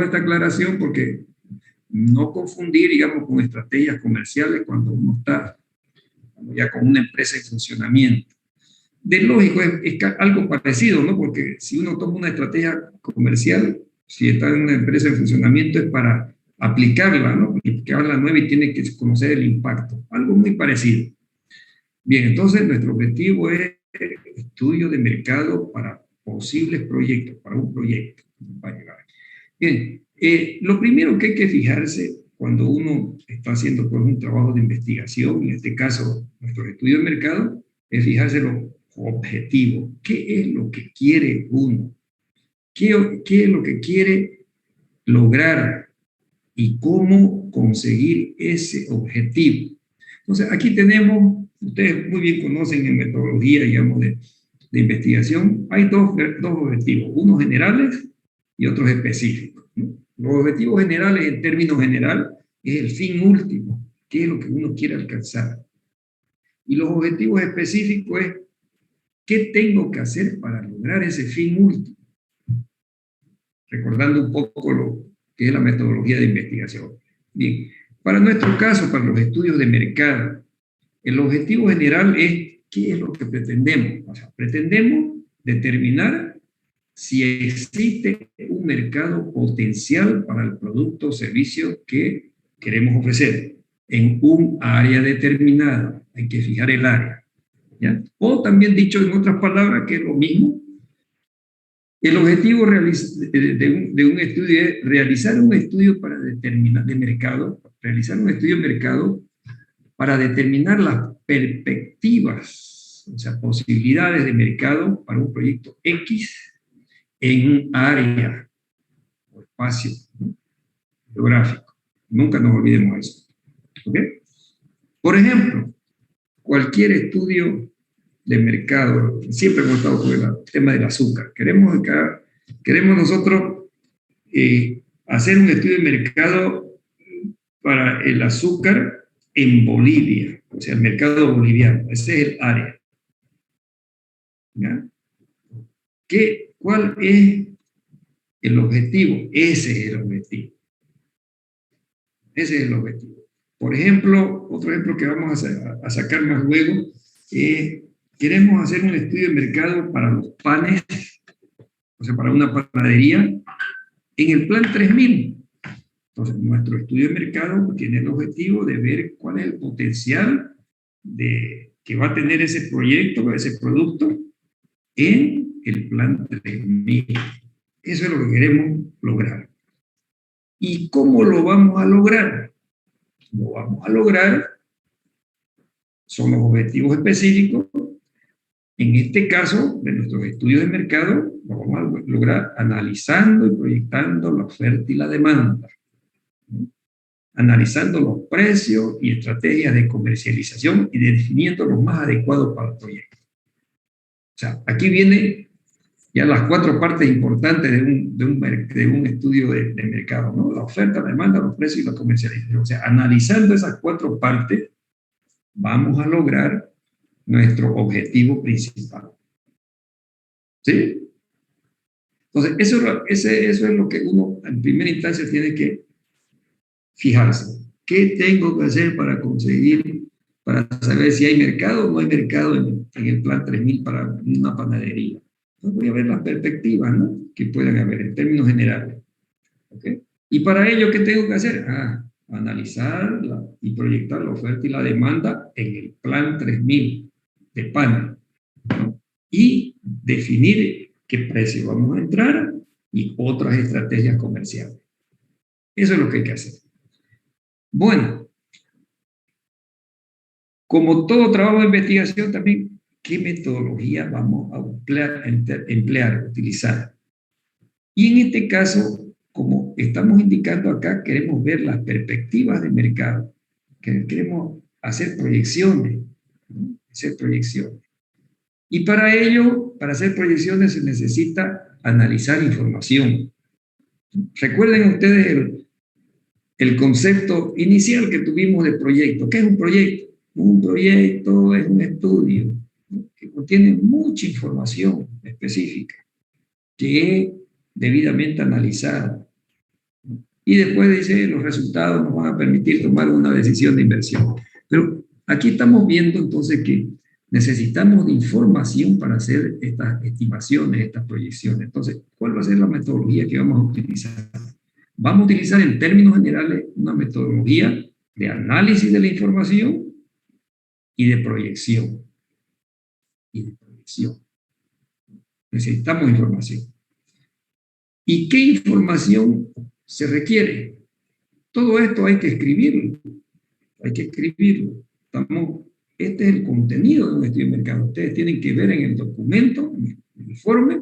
esta aclaración porque no confundir, digamos, con estrategias comerciales cuando uno está ya con una empresa en funcionamiento. De lógico, es algo parecido, ¿no? Porque si uno toma una estrategia comercial, si está en una empresa en funcionamiento es para aplicarla, ¿no? Aplicarla nueva y tiene que conocer el impacto. Algo muy parecido. Bien, entonces nuestro objetivo es estudio de mercado para posibles proyectos, para un proyecto. Bien, lo primero que hay que fijarse cuando uno está haciendo pues, un trabajo de investigación, en este caso nuestro estudio de mercado, es fijarse los objetivos. ¿Qué es lo que quiere uno? ¿Qué es lo que quiere lograr? ¿Y cómo conseguir ese objetivo? Entonces, aquí tenemos, ustedes muy bien conocen en metodología, digamos, de investigación, hay dos objetivos, unos generales y otros específicos, ¿no? Los objetivos generales, en términos general, es el fin último, qué es lo que uno quiere alcanzar. Y los objetivos específicos es qué tengo que hacer para lograr ese fin último. Recordando un poco lo que es la metodología de investigación. Bien, para nuestro caso, para los estudios de mercado, el objetivo general es qué es lo que pretendemos. O sea, pretendemos determinar si existe un mercado potencial para el producto o servicio que queremos ofrecer en un área determinada. Hay que fijar el área, ¿ya? O también dicho en otras palabras, que es lo mismo, el objetivo de un estudio es realizar un estudio para determinar de mercado, realizar un estudio de mercado para determinar las perspectivas, o sea, posibilidades de mercado para un proyecto X en un área o espacio, ¿no? Geográfico. Nunca nos olvidemos eso. ¿Okay? Por ejemplo, cualquier estudio de mercado, siempre hemos estado con el tema del azúcar. Queremos nosotros hacer un estudio de mercado para el azúcar en Bolivia, o sea, el mercado boliviano. Ese es el área. ¿Ya? ¿Cuál es el objetivo? Ese es el objetivo. Ese es el objetivo. Por ejemplo, otro ejemplo que vamos a sacar más luego, queremos hacer un estudio de mercado para los panes, o sea, para una panadería, en el plan 3000. Entonces, nuestro estudio de mercado tiene el objetivo de ver cuál es el potencial que va a tener ese proyecto, ese producto, en el plan 3000. Eso es lo que queremos lograr. ¿Y cómo lo vamos a lograr? Lo vamos a lograr, son los objetivos específicos. En este caso, de nuestros estudios de mercado, lo vamos a lograr analizando y proyectando la oferta y la demanda, ¿no? Analizando los precios y estrategias de comercialización y definiendo los más adecuados para el proyecto. O sea, aquí vienen ya las 4 partes importantes de un estudio de mercado, ¿no? La oferta, la demanda, los precios y la comercialización. O sea, analizando esas 4 partes, vamos a lograr nuestro objetivo principal. ¿Sí? Entonces, eso es lo que uno en primera instancia tiene que fijarse. ¿Qué tengo que hacer para conseguir, para saber si hay mercado o no hay mercado en el plan 3000 para una panadería? Entonces voy a ver las perspectivas, ¿no?, que puedan haber en términos generales. ¿Okay? Y para ello, ¿qué tengo que hacer? Analizar y proyectar la oferta y la demanda en el plan 3000 de pan, ¿no? Y definir qué precio vamos a entrar y otras estrategias comerciales. Eso es lo que hay que hacer. Bueno, como todo trabajo de investigación también, ¿qué metodología vamos a emplear, utilizar? Y en este caso, como estamos indicando acá, queremos ver las perspectivas de mercado, queremos hacer proyecciones, ¿no? Hacer proyecciones. Y para ello, para hacer proyecciones se necesita analizar información. Recuerden ustedes el concepto inicial que tuvimos de proyecto. ¿Qué es un proyecto? Un proyecto es un estudio, ¿no?, que contiene mucha información específica, que es debidamente analizada, y después dice los resultados nos van a permitir tomar una decisión de inversión. Pero aquí estamos viendo entonces que necesitamos de información para hacer estas estimaciones, estas proyecciones. Entonces, ¿cuál va a ser la metodología que vamos a utilizar? Vamos a utilizar en términos generales una metodología de análisis de la información y de proyección. Necesitamos información. ¿Y qué información se requiere? Todo esto hay que escribirlo. Este es el contenido de un estudio de mercado. Ustedes tienen que ver en el documento, en el informe,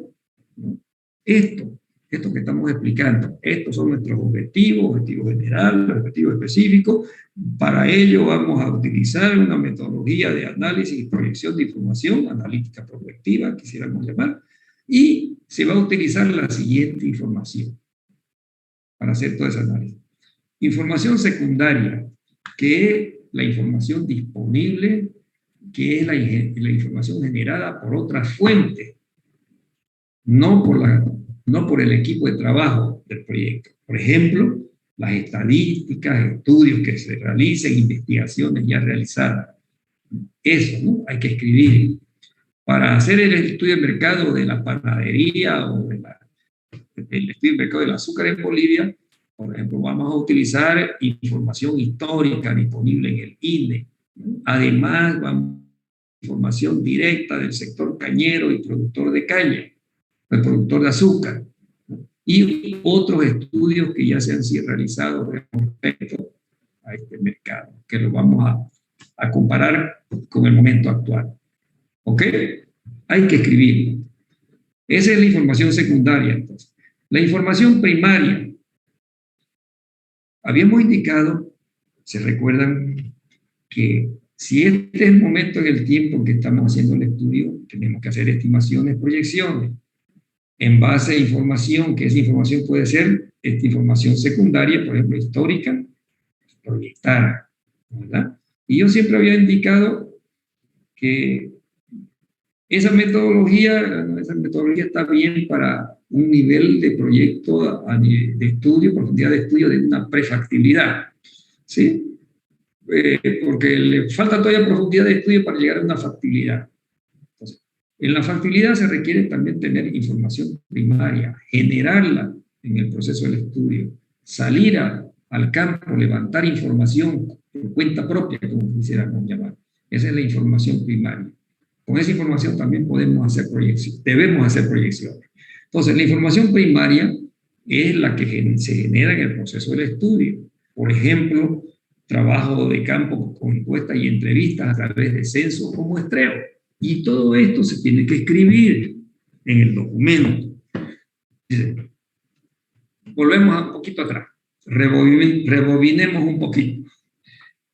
¿no? Esto que estamos explicando. Estos son nuestros objetivos generales, objetivos específicos. Para ello vamos a utilizar una metodología de análisis y proyección de información, analítica prospectiva, quisiéramos llamar, y se va a utilizar la siguiente información para hacer todo ese análisis. Información secundaria, que es la información disponible, que es la información generada por otras fuentes, no por el equipo de trabajo del proyecto. Por ejemplo, las estadísticas, estudios que se realicen, investigaciones ya realizadas. Eso, ¿no? Hay que escribir. Para hacer el estudio de mercado de la panadería o el estudio de mercado del azúcar en Bolivia, por ejemplo, vamos a utilizar información histórica disponible en el INE. Además, vamos a información directa del sector cañero y productor de caña, el productor de azúcar, y otros estudios que ya se han realizado respecto a este mercado, que lo vamos a comparar con el momento actual. ¿Ok? Hay que escribirlo. Esa es la información secundaria, entonces. La información primaria. Habíamos indicado, se recuerdan, que si este es el momento en el tiempo en que estamos haciendo el estudio, tenemos que hacer estimaciones, proyecciones, en base a información, que esa información puede ser esta información secundaria, por ejemplo, histórica, proyectar, ¿verdad? Y yo siempre había indicado que esa metodología está bien para un nivel de proyecto de estudio, profundidad de estudio de una prefactibilidad, ¿sí? Porque le falta todavía profundidad de estudio para llegar a una factibilidad. Entonces, en la factibilidad se requiere también tener información primaria, generarla en el proceso del estudio, salir al campo, levantar información por cuenta propia, como quisiéramos llamar. Esa es la información primaria. Con esa información también podemos hacer proyecciones, debemos hacer proyecciones. Entonces, la información primaria es la que se genera en el proceso del estudio. Por ejemplo, trabajo de campo con encuestas y entrevistas a través de censos o muestreo. Y todo esto se tiene que escribir en el documento. Volvemos un poquito atrás. Rebobinemos un poquito.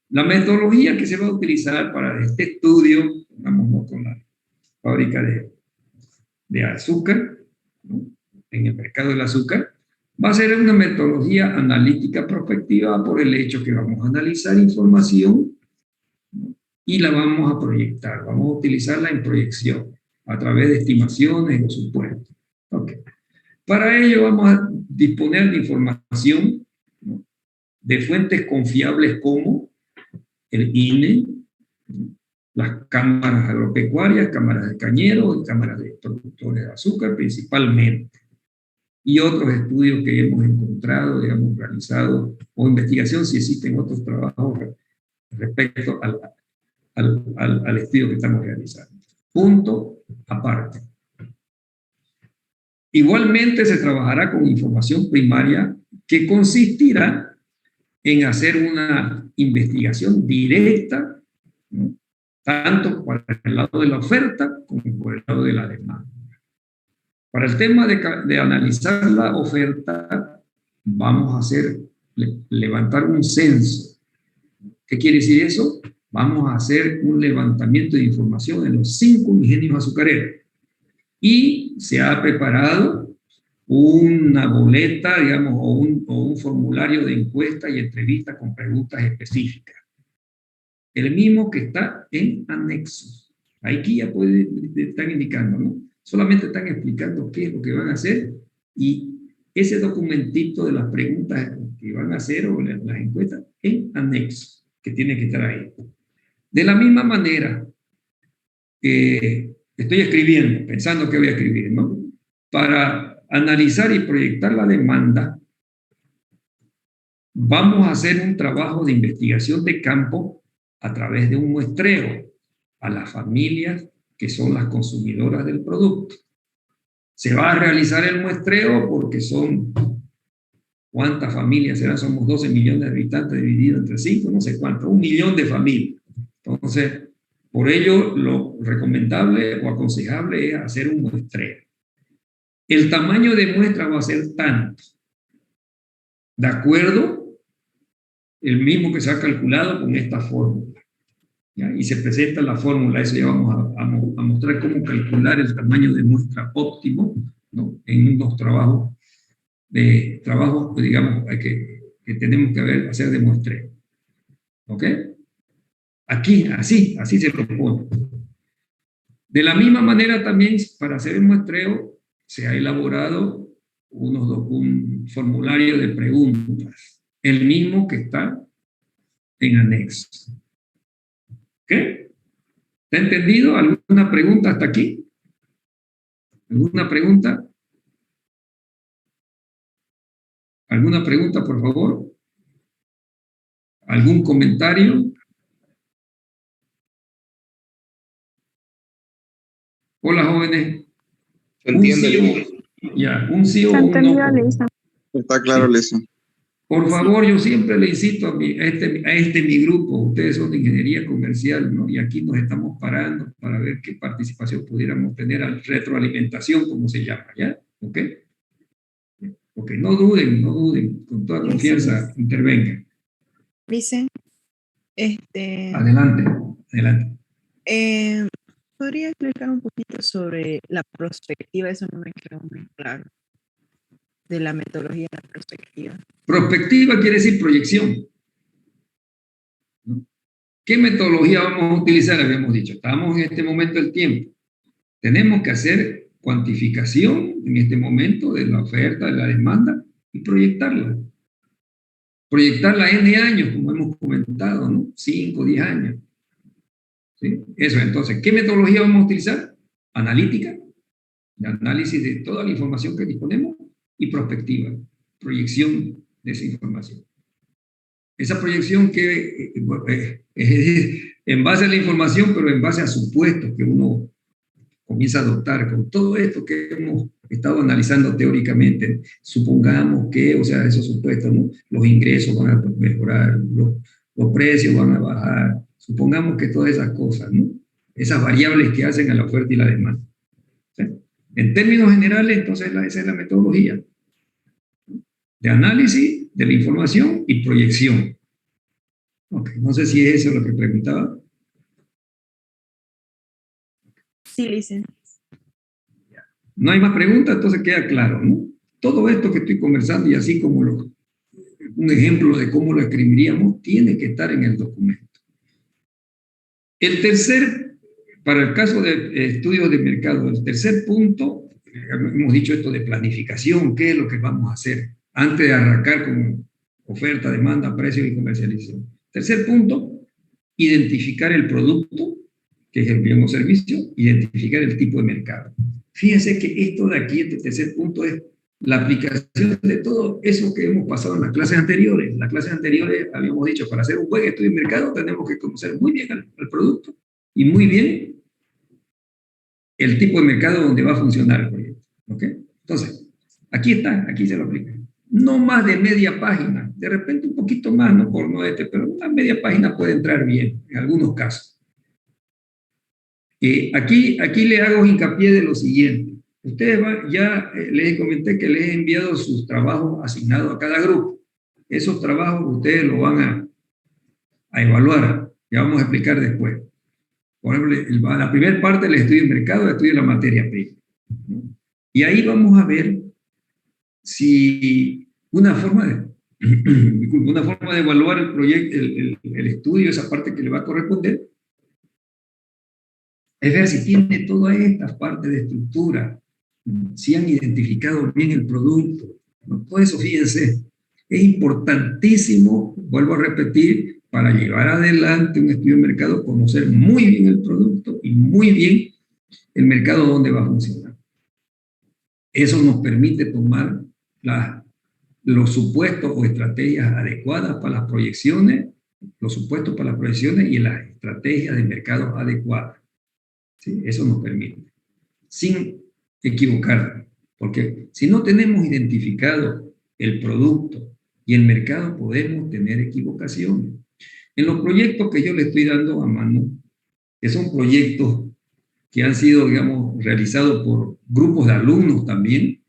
La metodología que se va a utilizar para este estudio, vamos con la fábrica de azúcar, ¿no? En el mercado del azúcar, va a ser una metodología analítica prospectiva por el hecho que vamos a analizar información, ¿no? Y la vamos a proyectar, vamos a utilizarla en proyección, a través de estimaciones o supuestos. Okay. Para ello vamos a disponer de información, ¿no? De fuentes confiables como el INE, las cámaras agropecuarias, cámaras de cañeros y cámaras de productores de azúcar principalmente, y otros estudios que hemos encontrado, digamos, realizado, o investigación si existen otros trabajos respecto al estudio que estamos realizando. Punto aparte. Igualmente se trabajará con información primaria que consistirá en hacer una investigación directa, ¿no? Tanto por el lado de la oferta como por el lado de la demanda. Para el tema de analizar la oferta, vamos a levantar un censo. ¿Qué quiere decir eso? Vamos a hacer un levantamiento de información en los 5 ingenios azucareros. Y se ha preparado una boleta, digamos, o un formulario de encuesta y entrevista con preguntas específicas. El mismo que está en anexos. Aquí ya están indicando, ¿no? Solamente están explicando qué es lo que van a hacer y ese documentito de las preguntas que van a hacer o las encuestas en anexo, que tiene que estar ahí. De la misma manera, estoy escribiendo, pensando que voy a escribir, ¿no? Para analizar y proyectar la demanda, vamos a hacer un trabajo de investigación de campo a través de un muestreo a las familias que son las consumidoras del producto. Se va a realizar el muestreo porque son, ¿cuántas familias serán? Somos 12 millones de habitantes divididos entre 5, no sé cuánto, 1 millón de familias. Entonces, por ello, lo recomendable o aconsejable es hacer un muestreo. El tamaño de muestra va a ser tanto, de acuerdo, el mismo que se ha calculado con esta fórmula. ¿Ya? Y se presenta la fórmula, eso ya vamos a mostrar cómo calcular el tamaño de muestra óptimo, ¿no? En unos trabajos, digamos, que tenemos que hacer de muestreo. ¿Ok? Aquí, así se propone. De la misma manera también, para hacer el muestreo, se ha elaborado un formulario de preguntas, el mismo que está en anexo. ¿Ok? ¿Está entendido? ¿Alguna pregunta hasta aquí? ¿Alguna pregunta? ¿Alguna pregunta, por favor? ¿Algún comentario? Hola, jóvenes. Un sí o un no. Está claro, Lisa. Por favor, yo siempre le insisto a mi grupo, ustedes son de ingeniería comercial, ¿no? Y aquí nos estamos parando para ver qué participación pudiéramos tener al retroalimentación, como se llama, ¿ya? ¿Ok? Ok, no duden, con toda confianza, intervengan. Dicen, Adelante. ¿Podría explicar un poquito sobre la prospectiva? Eso no me quedó muy claro. De la metodología de la prospectiva. Prospectiva quiere decir proyección, ¿no? ¿Qué metodología vamos a utilizar? Habíamos dicho, estamos en este momento del tiempo. Tenemos que hacer cuantificación en este momento de la oferta, de la demanda y proyectarla. Proyectarla N años, como hemos comentado, ¿no? 5, 10 años. ¿Sí? Eso, entonces, ¿qué metodología vamos a utilizar? Analítica, de análisis de toda la información que disponemos, y prospectiva, proyección de esa información. Esa proyección que es en base a la información, pero en base a supuestos que uno comienza a adoptar con todo esto que hemos estado analizando teóricamente. Supongamos que, o sea, esos supuestos, ¿no? Los ingresos van a mejorar, los precios van a bajar. Supongamos que todas esas cosas, ¿no? Esas variables que hacen a la oferta y la demanda. ¿Sí? En términos generales, entonces, esa es la metodología de análisis de la información y proyección. Okay, no sé si es eso lo que preguntaba. Sí, licenciado. No hay más preguntas, entonces queda claro, ¿no? Todo esto que estoy conversando y así como un ejemplo de cómo lo escribiríamos, tiene que estar en el documento. El tercer, para el caso de estudios de mercado, el tercer punto, hemos dicho esto de planificación, ¿qué es lo que vamos a hacer antes de arrancar con oferta, demanda, precio y comercialización? Tercer punto, identificar el producto, que es el bien o servicio, identificar el tipo de mercado. Fíjense que esto de aquí, este tercer punto, es la aplicación de todo eso que hemos pasado en las clases anteriores. En las clases anteriores habíamos dicho, para hacer un buen estudio de mercado tenemos que conocer muy bien el producto y muy bien el tipo de mercado donde va a funcionar el proyecto. ¿Ok? Entonces, aquí está, aquí se lo aplica. No más de media página, de repente un poquito más, no por no pero una media página puede entrar bien, en algunos casos. Aquí le hago hincapié de lo siguiente. Ustedes ya les comenté que les he enviado sus trabajos asignados a cada grupo. Esos trabajos ustedes lo van a evaluar. Ya vamos a explicar después. Por ejemplo, la primera parte del estudio de mercado, el estudio de la materia prima, ¿no? Y ahí vamos a ver si una forma de evaluar el proyecto, el estudio, esa parte que le va a corresponder, es ver si tiene todas estas partes de estructura, si han identificado bien el producto, ¿no? Todo eso, fíjense, Es importantísimo, vuelvo a repetir, para llevar adelante un estudio de mercado, conocer muy bien el producto y muy bien el mercado donde va a funcionar. Eso nos permite tomar los supuestos o estrategias adecuadas para las proyecciones, los supuestos para las proyecciones y las estrategias de mercado adecuadas. ¿Sí? Eso nos permite, sin equivocarnos, porque si no tenemos identificado el producto y el mercado, podemos tener equivocaciones. En los proyectos que yo le estoy dando a mano, que son proyectos que han sido, digamos, realizados por grupos de alumnos también,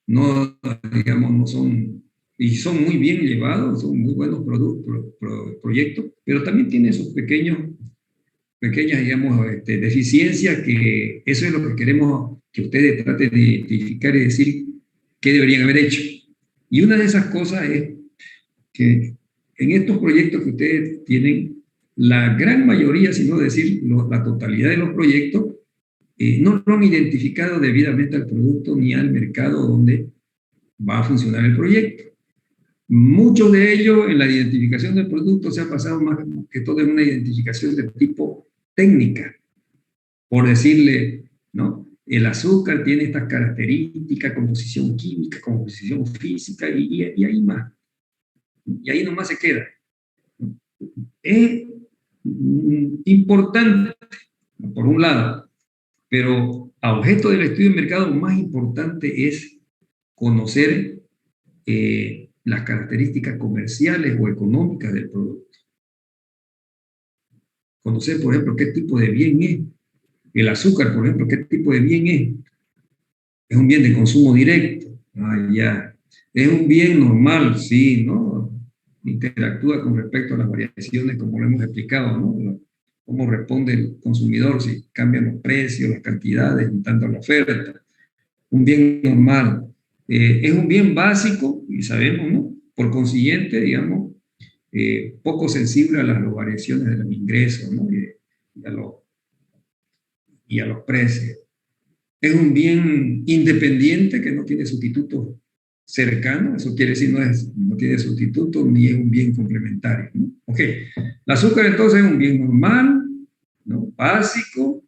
no, digamos, no son, y son muy bien llevados, son muy buenos proyectos, pero también tienen sus pequeñas, digamos, deficiencias, que eso es lo que queremos que ustedes traten de identificar y decir qué deberían haber hecho. Y una de esas cosas es que en estos proyectos que ustedes tienen, la gran mayoría, si no decir la totalidad de los proyectos, no lo han identificado debidamente al producto ni al mercado donde va a funcionar el proyecto. Muchos de ellos en la identificación del producto se ha pasado más que todo en una identificación de tipo técnica, por decirle, ¿no? El azúcar tiene estas características, composición química, composición física, y ahí más. Y ahí nomás se queda. Es importante, por un lado, pero a objeto del estudio de mercado más importante es conocer las características comerciales o económicas del producto. Conocer, por ejemplo, qué tipo de bien es. El azúcar, por ejemplo, qué tipo de bien es. Es un bien de consumo directo. Ah, ya. Es un bien normal, sí, ¿no? Interactúa con respecto a las variaciones, como lo hemos explicado, ¿no? Cómo responde el consumidor si cambian los precios, las cantidades, en tanto la oferta. Un bien normal. Es un bien básico, y sabemos, ¿no? Por consiguiente, digamos, poco sensible a las variaciones de los ingresos, ¿no? Y a los precios. Es un bien independiente que no tiene sustituto cercano, eso quiere decir no tiene sustituto ni es un bien complementario, ¿no? Ok, el azúcar entonces es un bien normal, ¿no? Básico,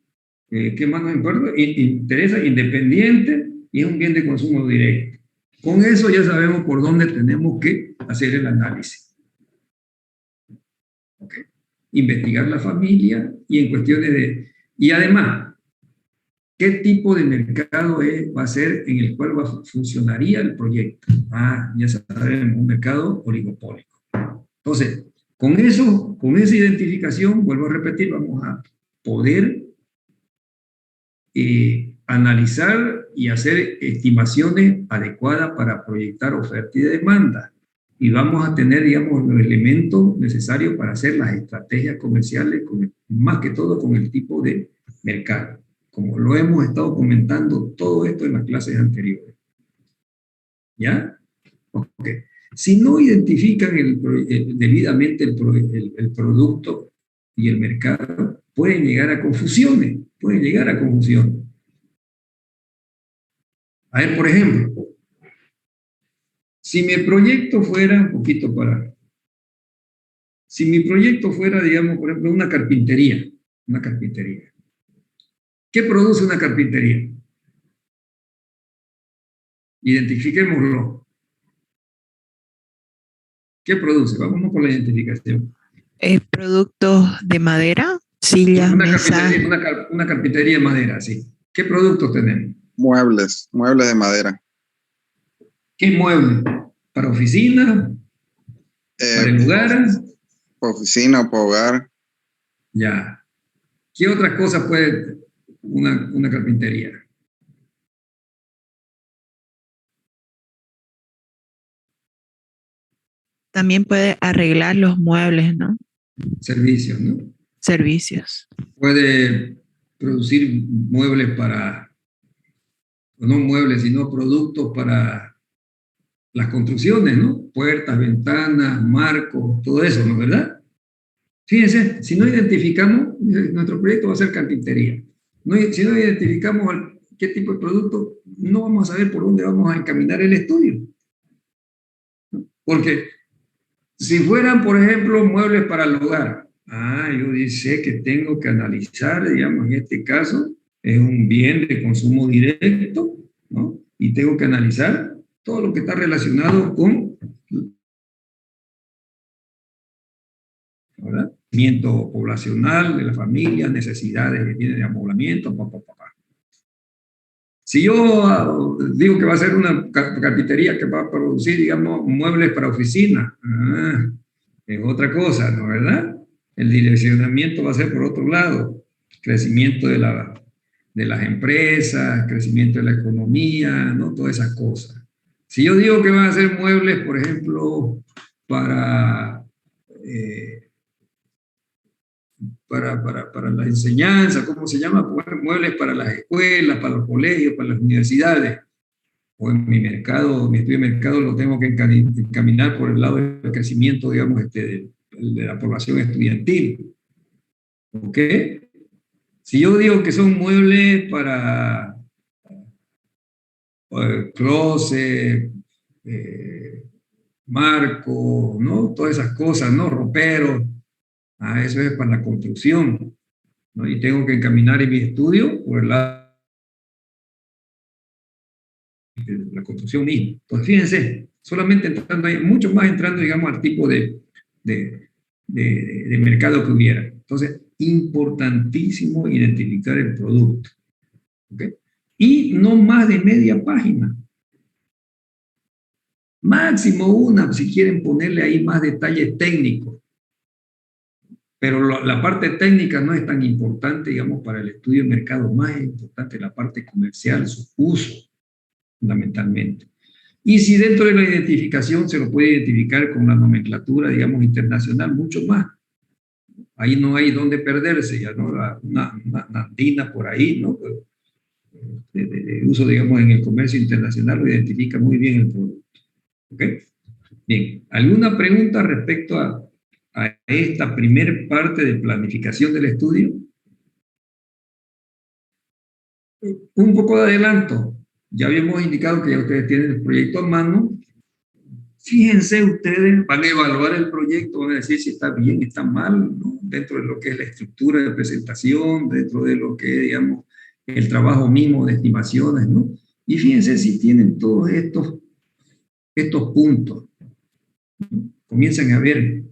¿qué más nos importa? Interesa, independiente, y es un bien de consumo directo. Con eso ya sabemos por dónde tenemos que hacer el análisis. Okay. Investigar la familia y en cuestiones de... Y además, ¿qué tipo de mercado va a ser en el cual funcionaría el proyecto? Ah, ya sabemos, un mercado oligopólico. Entonces, con esa identificación, vuelvo a repetir, vamos a poder analizar y hacer estimaciones adecuadas para proyectar oferta y demanda. Y vamos a tener, digamos, los elementos necesarios para hacer las estrategias comerciales, más que todo con el tipo de mercado, como lo hemos estado comentando todo esto en las clases anteriores. ¿Ya? Ok. Si no identifican debidamente el producto y el mercado, pueden llegar a confusiones, A ver, por ejemplo, si mi proyecto fuera, digamos, por ejemplo, una carpintería, ¿qué produce una carpintería? Identifiquémoslo. ¿Qué produce? Vámonos por la identificación. Productos de madera, sillas, mesas. Una carpintería de madera, sí. ¿Qué productos tenemos? Muebles de madera. ¿Qué muebles? ¿Para oficina? ¿Para el hogar? Para oficina o para hogar. Ya. ¿Qué otras cosas puede una carpintería? También puede arreglar los muebles, ¿no? Servicios, ¿no? Servicios. Puede producir muebles no muebles, sino productos para las construcciones, ¿no? Puertas, ventanas, marcos, todo eso, ¿no? ¿Verdad? Fíjense, si no identificamos, nuestro proyecto va a ser carpintería. Si no identificamos qué tipo de producto, no vamos a saber por dónde vamos a encaminar el estudio. Porque si fueran, por ejemplo, muebles para el hogar, yo sé que tengo que analizar, digamos, en este caso, es un bien de consumo directo, ¿no? Y tengo que analizar todo lo que está relacionado con, ¿verdad? Crecimiento poblacional de la familia, necesidades que tiene de amoblamiento, Si yo digo que va a ser una carpintería que va a producir, digamos, muebles para oficina, es otra cosa, ¿no? ¿Verdad? El direccionamiento va a ser por otro lado, crecimiento de las empresas, crecimiento de la economía, ¿no? Todas esas cosas. Si yo digo que van a ser muebles, por ejemplo, para, eh, para la enseñanza, ¿cómo se llama? Muebles para las escuelas, para los colegios, para las universidades, o en mi mercado, mi estudio de mercado lo tengo que encaminar por el lado del crecimiento, digamos, de la población estudiantil. ¿Ok? Si yo digo que son muebles para closet, marco, ¿no? Todas esas cosas, ¿no? Roperos, eso es para la construcción, ¿no? Y tengo que encaminar en mi estudio por el lado de la construcción misma. Entonces, fíjense, solamente entrando ahí, mucho más entrando, digamos, al tipo de mercado que hubiera. Entonces, importantísimo identificar el producto. ¿Ok? Y no más de media página. Máximo una, si quieren ponerle ahí más detalles técnicos. Pero la parte técnica no es tan importante, digamos, para el estudio de mercado. Más es importante la parte comercial, su uso, fundamentalmente. Y si dentro de la identificación se lo puede identificar con la nomenclatura, digamos, internacional, mucho más. Ahí no hay dónde perderse, ya, ¿no? Una andina por ahí, ¿no? De uso, digamos, en el comercio internacional lo identifica muy bien el producto. ¿Ok? Bien, ¿alguna pregunta respecto a esta primer parte de planificación del estudio? Un poco de adelanto. Ya habíamos indicado que ya ustedes tienen el proyecto en mano. Fíjense ustedes, van a evaluar el proyecto, van a decir si está bien, está mal, ¿no? Dentro de lo que es la estructura de presentación, dentro de lo que es, digamos, el trabajo mismo de estimaciones, ¿no? Y fíjense si tienen todos estos puntos, ¿no? Comienzan a ver,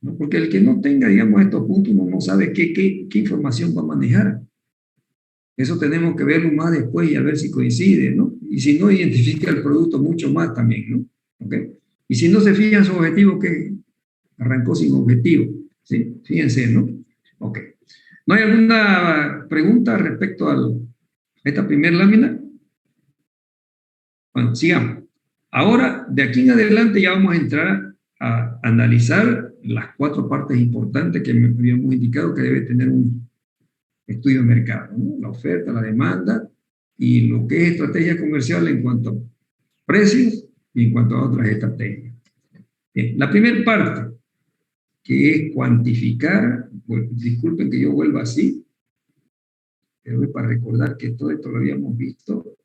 ¿no? Porque el que no tenga, digamos, estos puntos no sabe qué información va a manejar. Eso tenemos que verlo más después y a ver si coincide, ¿no? Y si no, identifica el producto mucho más también, ¿no? ¿Ok? Y si no se fija en su objetivo, que arrancó sin objetivo, ¿sí? Fíjense, ¿no? Ok. ¿No hay alguna pregunta respecto a esta primera lámina? Bueno, sigamos. Ahora, de aquí en adelante ya vamos a entrar a analizar las 4 partes importantes que me habíamos indicado que debe tener un estudio de mercado, ¿no? La oferta, la demanda y lo que es estrategia comercial en cuanto a precios y en cuanto a otras estrategias. Bien, la primera parte, que es cuantificar, bueno, disculpen que yo vuelva así, pero es para recordar que todo esto lo habíamos visto.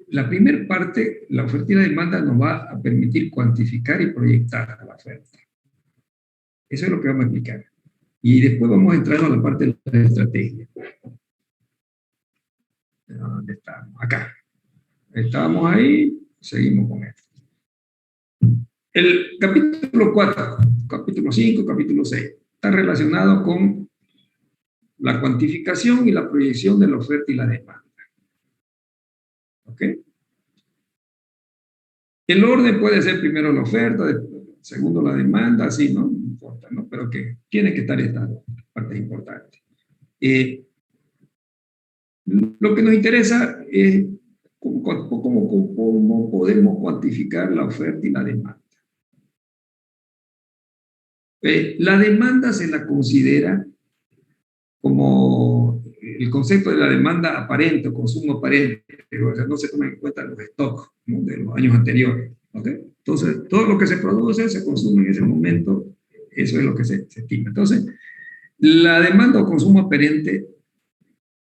La primera parte, la oferta y la demanda, nos va a permitir cuantificar y proyectar la oferta. Eso es lo que vamos a explicar. Y después vamos a entrar a la parte de la estrategia. ¿Dónde estamos? Acá. Estábamos ahí, seguimos con esto. El capítulo 4, capítulo 5, capítulo 6, está relacionado con la cuantificación y la proyección de la oferta y la demanda. ¿Ok? El orden puede ser primero la oferta, segundo la demanda, así, ¿no? No importa, ¿no? Pero que tiene que estar estas partes importantes. Lo que nos interesa es cómo podemos cuantificar la oferta y la demanda. La demanda se la considera como el concepto de la demanda aparente o consumo aparente, pero o sea, no se toman en cuenta los stocks, ¿no? De los años anteriores. ¿Okay? Entonces, todo lo que se produce se consume en ese momento, eso es lo que se estima. Entonces, la demanda o consumo aparente,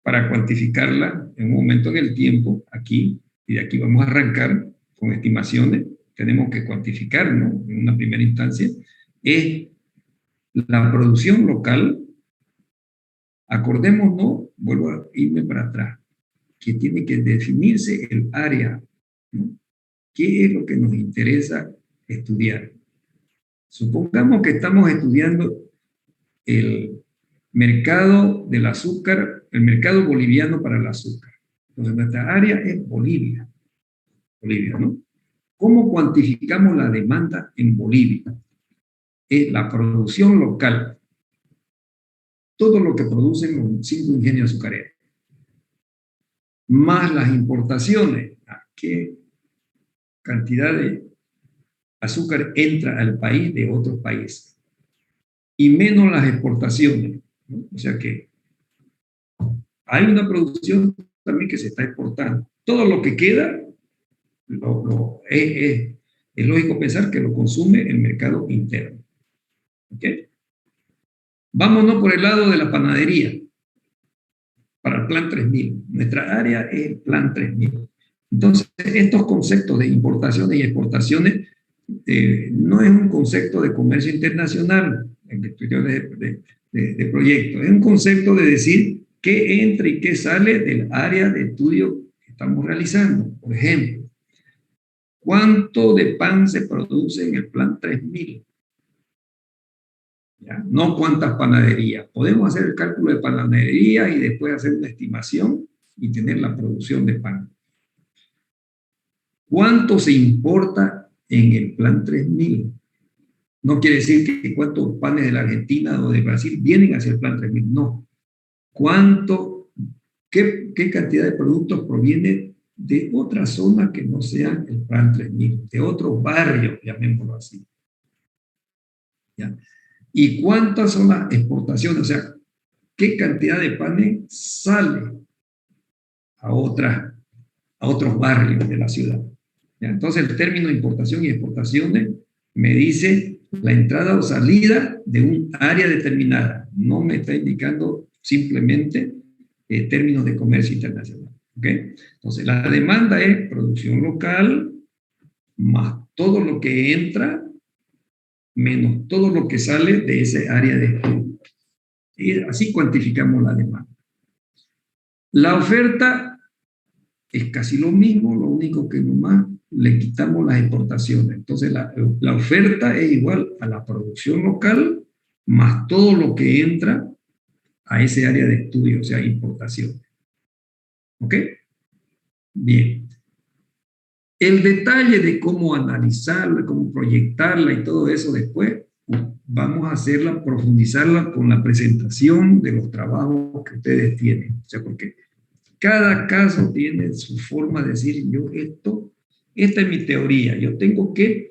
para cuantificarla en un momento en el tiempo, aquí, y de aquí vamos a arrancar con estimaciones, tenemos que cuantificar, ¿no? En una primera instancia, es la producción local. Acordémonos, vuelvo a irme para atrás, que tiene que definirse el área, ¿no? ¿Qué es lo que nos interesa estudiar? Supongamos que estamos estudiando el mercado del azúcar, el mercado boliviano para el azúcar. Entonces, nuestra área es Bolivia, ¿no? ¿Cómo cuantificamos la demanda en Bolivia? Es la producción local. Todo lo que producen los 5 ingenios azucareros. Más las importaciones. ¿A qué cantidad de azúcar entra al país de otros países? Y menos las exportaciones, ¿no? O sea que hay una producción también que se está exportando. Todo lo que queda es lógico pensar que lo consume el mercado interno. ¿Ok? Vámonos por el lado de la panadería, para el Plan 3000. Nuestra área es el Plan 3000. Entonces, estos conceptos de importaciones y exportaciones no es un concepto de comercio internacional, en estudio de proyectos, es un concepto de decir qué entra y qué sale del área de estudio que estamos realizando. Por ejemplo, ¿cuánto de pan se produce en el Plan 3000? ¿Ya? No cuántas panaderías. Podemos hacer el cálculo de panadería y después hacer una estimación y tener la producción de pan. ¿Cuánto se importa en el Plan 3000? No quiere decir que cuántos panes de la Argentina o de Brasil vienen hacia el Plan 3000, no. ¿Qué cantidad de productos proviene de otras zonas que no sean el Plan 3000, de otros barrios, llamémoslo así? ¿Ya? ¿Y cuántas son las exportaciones? O sea, ¿qué cantidad de panes sale a otros barrios de la ciudad? ¿Ya? Entonces, el término importación y exportaciones me dice la entrada o salida de un área determinada. No me está indicando simplemente términos de comercio internacional. ¿Okay? Entonces, la demanda es producción local más todo lo que entra menos todo lo que sale de ese área de estudio. Y así cuantificamos la demanda. La oferta es casi lo mismo, lo único que nomás le quitamos las exportaciones. Entonces la oferta es igual a la producción local más todo lo que entra a ese área de estudio, o sea, importación. ¿Ok? Bien. El detalle de cómo analizarla, cómo proyectarla y todo eso después, vamos a hacerla, profundizarla con la presentación de los trabajos que ustedes tienen. O sea, porque cada caso tiene su forma de decir, esta es mi teoría, yo tengo que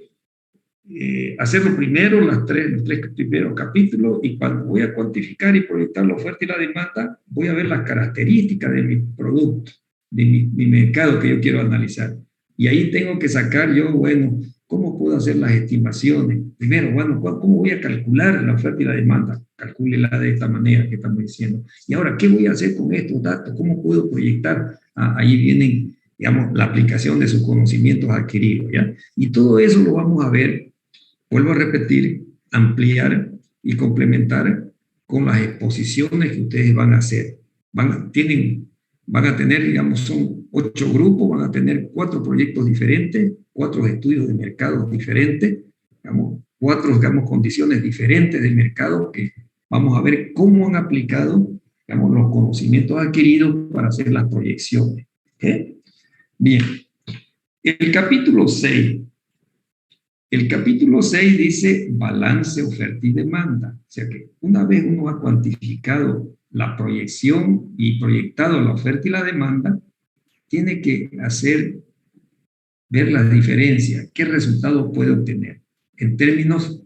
hacerlo primero, los tres primeros capítulos, y cuando voy a cuantificar y proyectar la oferta y la demanda, voy a ver las características de mi producto, de mi mercado que yo quiero analizar. Y ahí tengo que sacar yo, bueno, ¿cómo puedo hacer las estimaciones? Primero, bueno, ¿cómo voy a calcular la oferta y la demanda? Calcúlela de esta manera que estamos diciendo. Y ahora, ¿qué voy a hacer con estos datos? ¿Cómo puedo proyectar? Ahí vienen, digamos, la aplicación de sus conocimientos adquiridos, ¿ya? Y todo eso lo vamos a ver, vuelvo a repetir, ampliar y complementar con las exposiciones que ustedes van a hacer. Van a tener, digamos, son 8 grupos, van a tener 4 proyectos diferentes, 4 estudios de mercados diferentes, digamos, 4, digamos, condiciones diferentes del mercado que vamos a ver cómo han aplicado, digamos, los conocimientos adquiridos para hacer las proyecciones. ¿Okay? Bien, el capítulo 6 dice balance, oferta y demanda. O sea que una vez uno ha cuantificado la proyección y proyectado la oferta y la demanda, tiene que ver la diferencia, qué resultado puede obtener en términos,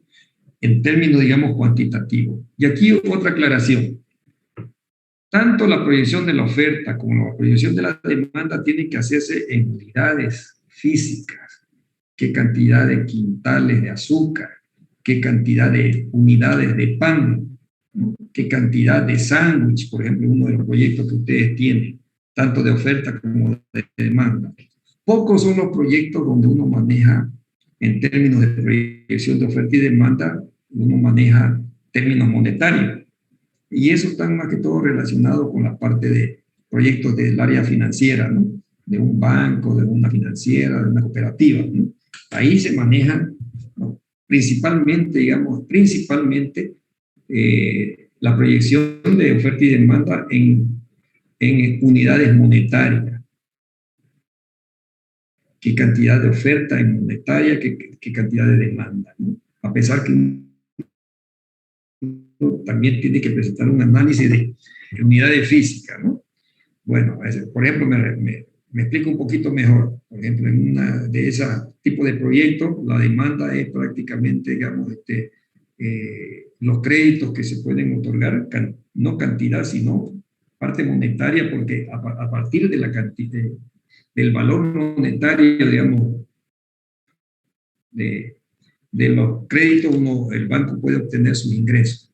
digamos, cuantitativos. Y aquí otra aclaración. Tanto la proyección de la oferta como la proyección de la demanda tienen que hacerse en unidades físicas. ¿Qué cantidad de quintales de azúcar? ¿Qué cantidad de unidades de pan? ¿Qué cantidad de sándwich? Por ejemplo, uno de los proyectos que ustedes tienen, tanto de oferta como de demanda. Pocos son los proyectos donde uno maneja en términos de proyección de oferta y demanda, uno maneja términos monetarios. Y eso está más que todo relacionado con la parte de proyectos del área financiera, ¿no? De un banco, de una financiera, de una cooperativa, ¿no? Ahí se maneja, ¿no? Principalmente, digamos, la proyección de oferta y demanda en unidades monetarias. ¿Qué cantidad de oferta en monetaria, qué cantidad de demanda, ¿no? A pesar que también tiene que presentar un análisis de unidades físicas, ¿no? Bueno, por ejemplo, me explico un poquito mejor. Por ejemplo, en una de ese tipo de proyectos, la demanda es prácticamente, digamos, los créditos que se pueden otorgar, no cantidad, sino parte monetaria, porque a partir de la cantidad, del valor monetario, digamos, de los créditos, el banco puede obtener sus ingresos.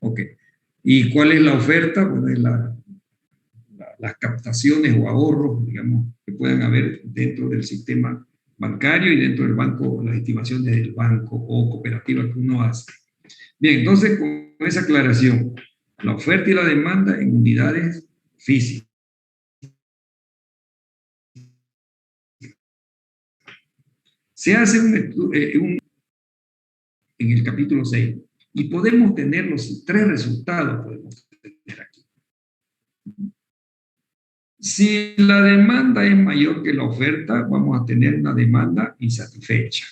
Ok. ¿Y cuál es la oferta? Bueno, es las captaciones o ahorros, digamos, que puedan haber dentro del sistema bancario y dentro del banco, las estimaciones del banco o cooperativa que uno hace. Bien, entonces, con esa aclaración, la oferta y la demanda en unidades físicas. Se hace en el capítulo 6 y podemos tener los tres resultados, podemos tener aquí. Si la demanda es mayor que la oferta, vamos a tener una demanda insatisfecha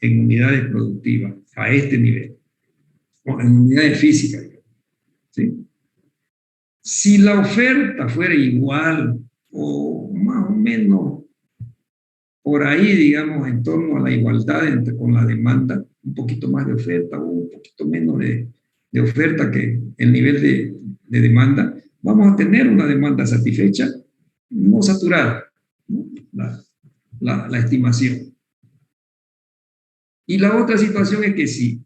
en unidades productivas a este nivel, o en unidades físicas, ¿sí? Si la oferta fuera igual o más o menos por ahí, digamos, en torno a la igualdad con la demanda, un poquito más de oferta o un poquito menos de oferta que el nivel de demanda, vamos a tener una demanda satisfecha, no saturada, ¿no? La estimación. Y la otra situación es que si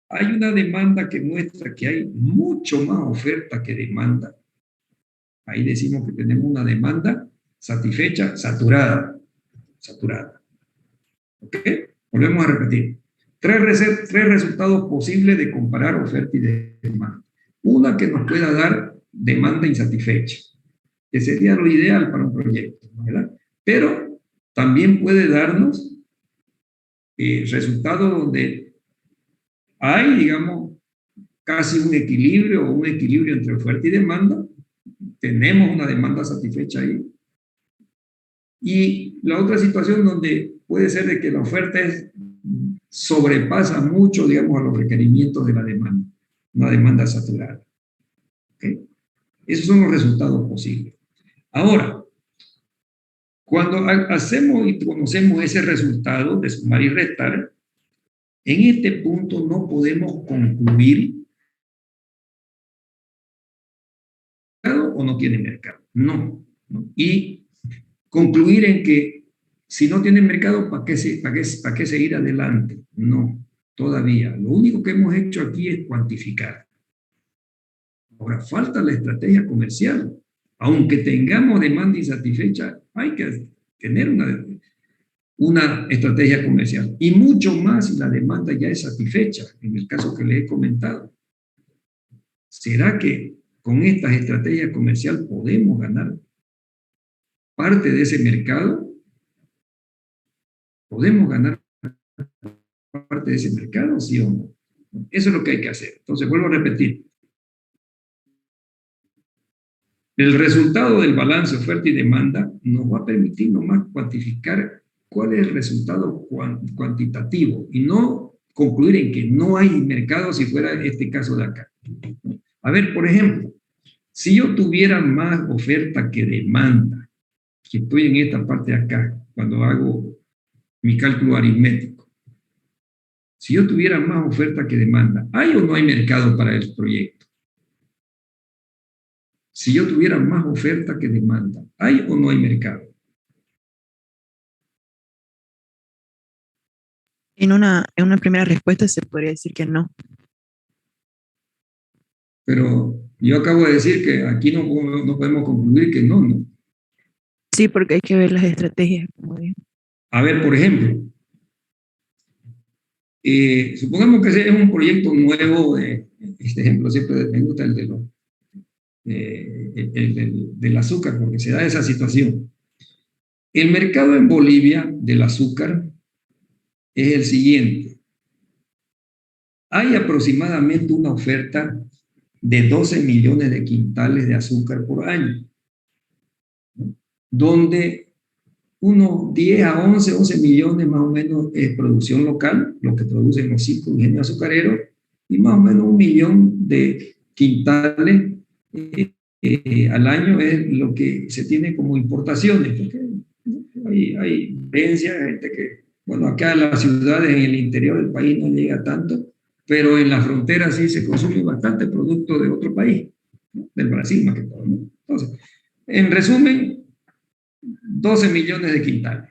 hay una demanda que muestra que hay mucho más oferta que demanda, ahí decimos que tenemos una demanda satisfecha, saturada. ¿Ok? Volvemos a repetir. Tres resultados posibles de comparar oferta y demanda. Una que nos pueda dar demanda insatisfecha, que sería lo ideal para un proyecto, ¿verdad? Pero también puede darnos resultados donde hay, digamos, casi un equilibrio o un equilibrio entre oferta y demanda. Tenemos una demanda satisfecha ahí. Y la otra situación donde puede ser de que la oferta sobrepasa mucho, digamos, a los requerimientos de la demanda, una demanda saturada. ¿Okay? Esos son los resultados posibles. Ahora, cuando hacemos y conocemos ese resultado de sumar y restar, en este punto no podemos concluir o no tiene mercado. No. Y concluir en que si no tiene mercado, ¿para qué seguir adelante? No, todavía. Lo único que hemos hecho aquí es cuantificar. Ahora, falta la estrategia comercial. Aunque tengamos demanda insatisfecha, hay que tener una estrategia comercial. Y mucho más si la demanda ya es satisfecha, en el caso que le he comentado. ¿Será que con estas estrategias comerciales podemos ganar parte de ese mercado? ¿Podemos ganar parte de ese mercado, sí o no? Eso es lo que hay que hacer. Entonces, vuelvo a repetir. El resultado del balance oferta y demanda nos va a permitir nomás cuantificar cuál es el resultado cuantitativo y no concluir en que no hay mercado si fuera este caso de acá. A ver, por ejemplo, si yo tuviera más oferta que demanda, que estoy en esta parte de acá, cuando hago mi cálculo aritmético, si yo tuviera más oferta que demanda, ¿hay o no hay mercado para el proyecto? Si yo tuviera más oferta que demanda, ¿hay o no hay mercado? En una primera respuesta se podría decir que no. Pero yo acabo de decir que aquí no podemos concluir que no. Sí, porque hay que ver las estrategias, como digo. A ver, por ejemplo, Supongamos que ese es un proyecto nuevo, este ejemplo siempre me gusta el de del azúcar, porque se da esa situación. El mercado en Bolivia del azúcar es el siguiente. Hay aproximadamente una oferta de 12 millones de quintales de azúcar por año, ¿no? Donde unos 10 a 11 millones más o menos es producción local, lo que producen los 5 ingenios azucareros, y más o menos 1 millón de quintales al año es lo que se tiene como importaciones, porque hay creencias, gente que, bueno, acá en las ciudades, en el interior del país no llega tanto, pero en la frontera sí se consume bastante producto de otro país, ¿no? Del Brasil más que todo, ¿no? Entonces, en resumen, 12 millones de quintales.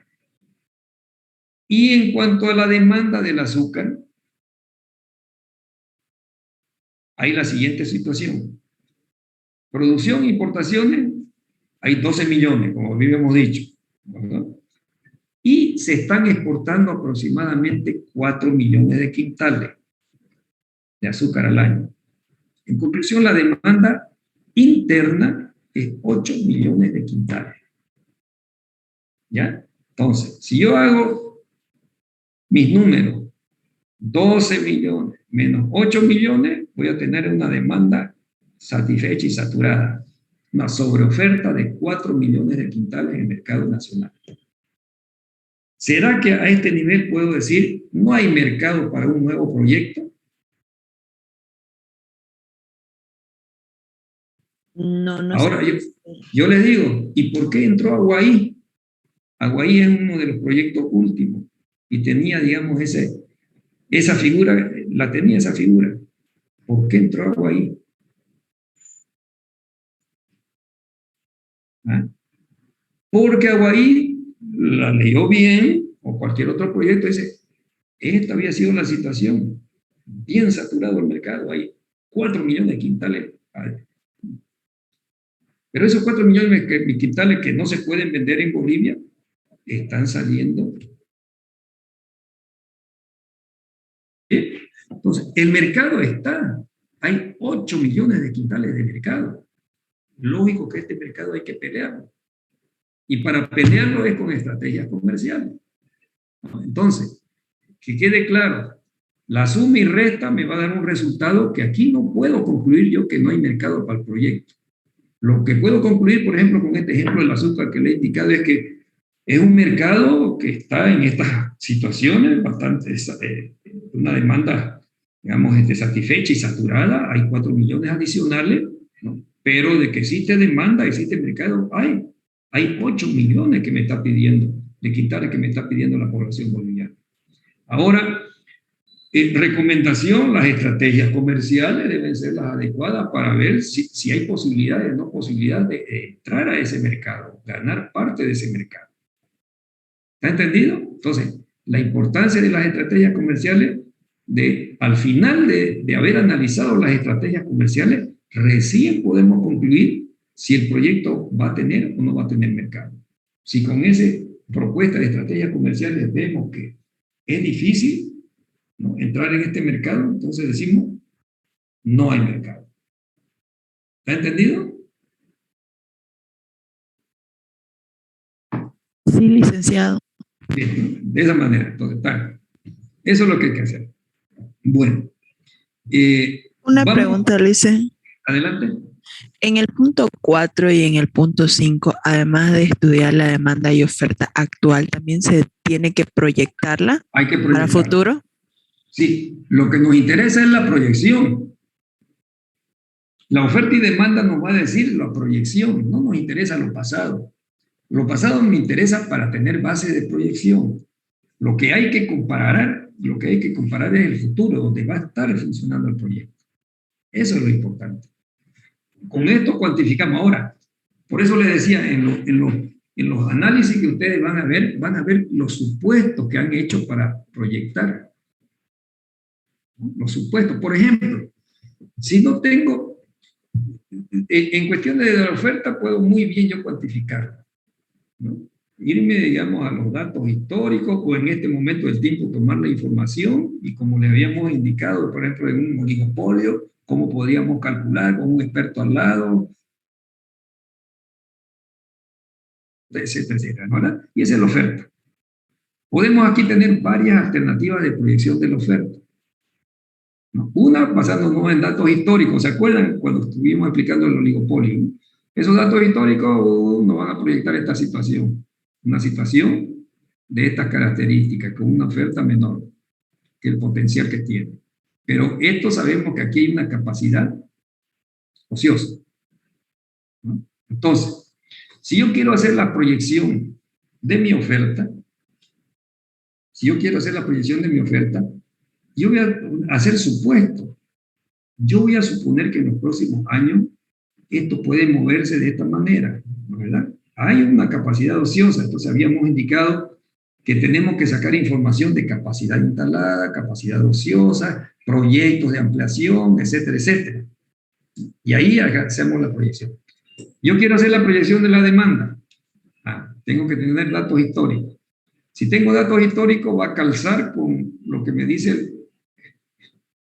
Y en cuanto a la demanda del azúcar, hay la siguiente situación. Producción e importaciones, hay 12 millones, como habíamos dicho, ¿verdad? Y se están exportando aproximadamente 4 millones de quintales de azúcar al año. En conclusión, la demanda interna es 8 millones de quintales. ¿Ya? Entonces, si yo hago mis números, 12 millones menos 8 millones, voy a tener una demanda satisfecha y saturada. Una sobreoferta de 4 millones de quintales en el mercado nacional. ¿Será que a este nivel puedo decir no hay mercado para un nuevo proyecto? No, no Ahora sé. yo les digo, ¿y por qué entró Aguaí? Aguaí es uno de los proyectos últimos y tenía, digamos, esa figura, la tenía esa figura. ¿Por qué entró Aguaí? ¿Ah? Porque Aguaí la leyó bien, o cualquier otro proyecto, dice, esta había sido la situación, bien saturado el mercado, hay 4 millones de quintales. Pero esos 4 millones de quintales que no se pueden vender en Bolivia, están saliendo. Entonces, el mercado está, hay 8 millones de quintales de mercado. Lógico que este mercado hay que pelearlo. Y para pelearlo es con estrategias comerciales. Entonces, que quede claro, la suma y resta me va a dar un resultado que aquí no puedo concluir yo que no hay mercado para el proyecto. Lo que puedo concluir, por ejemplo, con este ejemplo del azúcar que le he indicado es que es un mercado que está en estas situaciones bastante, una demanda, digamos, satisfecha y saturada. Hay 4 millones adicionales, ¿no? Pero de que existe demanda, existe mercado, hay 8 millones que me está pidiendo, de quintales que me está pidiendo la población boliviana. Ahora, recomendación, las estrategias comerciales deben ser las adecuadas para ver si hay posibilidades o no posibilidades de entrar a ese mercado, ganar parte de ese mercado. ¿Está entendido? Entonces, la importancia de las estrategias comerciales, al final de haber analizado las estrategias comerciales, recién podemos concluir si el proyecto va a tener o no va a tener mercado. Si con esa propuesta de estrategias comerciales vemos que es difícil, ¿no?, entrar en este mercado, entonces decimos, no hay mercado. ¿Está entendido? Sí, licenciado. Bien, de esa manera, entonces, eso es lo que hay que hacer. Bueno. Una pregunta, Lice. Adelante. En el punto 4 y en el punto 5, además de estudiar la demanda y oferta actual, ¿también se tiene que proyectarla para futuro? Sí, lo que nos interesa es la proyección. La oferta y demanda nos va a decir la proyección, no nos interesa lo pasado. Lo pasado me interesa para tener base de proyección. Lo que hay que comparar es el futuro, donde va a estar funcionando el proyecto. Eso es lo importante. Con esto cuantificamos. Ahora, por eso les decía, en los análisis que ustedes van a ver los supuestos que han hecho para proyectar. Los supuestos. Por ejemplo, si no tengo, en cuestión de la oferta, puedo muy bien yo cuantificar, ¿no? irme, digamos, a los datos históricos o en este momento del tiempo tomar la información y como le habíamos indicado, por ejemplo, en un oligopolio, cómo podríamos calcular con un experto al lado, etcétera, etcétera, ¿no? Y esa es la oferta. Podemos aquí tener varias alternativas de proyección de la oferta, ¿no? Una, basándonos en datos históricos. ¿Se acuerdan cuando estuvimos explicando el oligopolio, ¿no? Esos datos históricos nos van a proyectar esta situación. Una situación de estas características, con una oferta menor que el potencial que tiene. Pero esto sabemos que aquí hay una capacidad ociosa, ¿no? Entonces, si yo quiero hacer la proyección de mi oferta, yo voy a hacer supuestos. Yo voy a suponer que en los próximos años esto puede moverse de esta manera, ¿verdad? Hay una capacidad ociosa, entonces habíamos indicado que tenemos que sacar información de capacidad instalada, capacidad ociosa, proyectos de ampliación, etcétera, etcétera. Y ahí hacemos la proyección. Yo quiero hacer la proyección de la demanda. Tengo que tener datos históricos. Si tengo datos históricos, va a calzar con lo que me dice,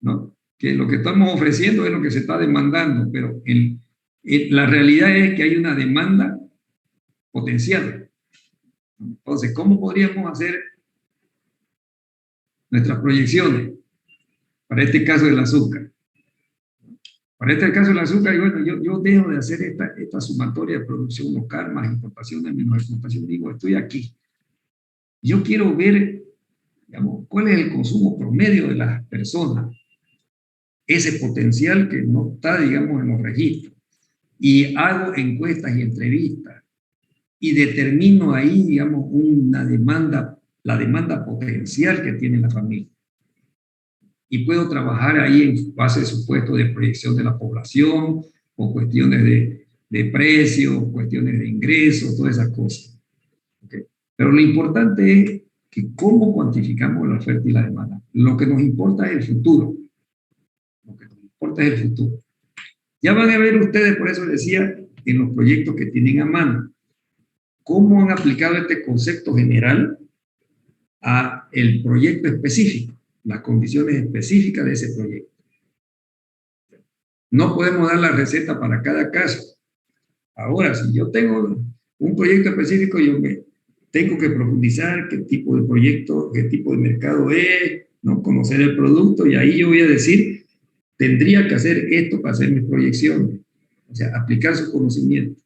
¿no? Que lo que estamos ofreciendo es lo que se está demandando, pero la realidad es que hay una demanda potencial. Entonces, ¿cómo podríamos hacer nuestras proyecciones para este caso del azúcar? Para este caso del azúcar, y bueno, yo dejo de hacer esta sumatoria de producción local más importaciones menos exportación. Digo, estoy aquí. Yo quiero ver, digamos, cuál es el consumo promedio de las personas, ese potencial que no está, digamos, en los registros. Y hago encuestas y entrevistas y determino ahí, digamos, una demanda, la demanda potencial que tiene la familia. Y puedo trabajar ahí en base de supuestos de proyección de la población o cuestiones de precios, cuestiones de ingresos, todas esas cosas. ¿Okay? Pero lo importante es que cómo cuantificamos la oferta y la demanda. Lo que nos importa es el futuro. Lo que nos importa es el futuro. Ya van a ver ustedes, por eso decía, en los proyectos que tienen a mano, cómo han aplicado este concepto general a el proyecto específico, las condiciones específicas de ese proyecto. No podemos dar la receta para cada caso. Ahora, si yo tengo un proyecto específico, yo tengo que profundizar qué tipo de proyecto, qué tipo de mercado es, ¿no? Conocer el producto, y ahí yo voy a decir, tendría que hacer esto para hacer mis proyecciones. O sea, aplicar su conocimiento.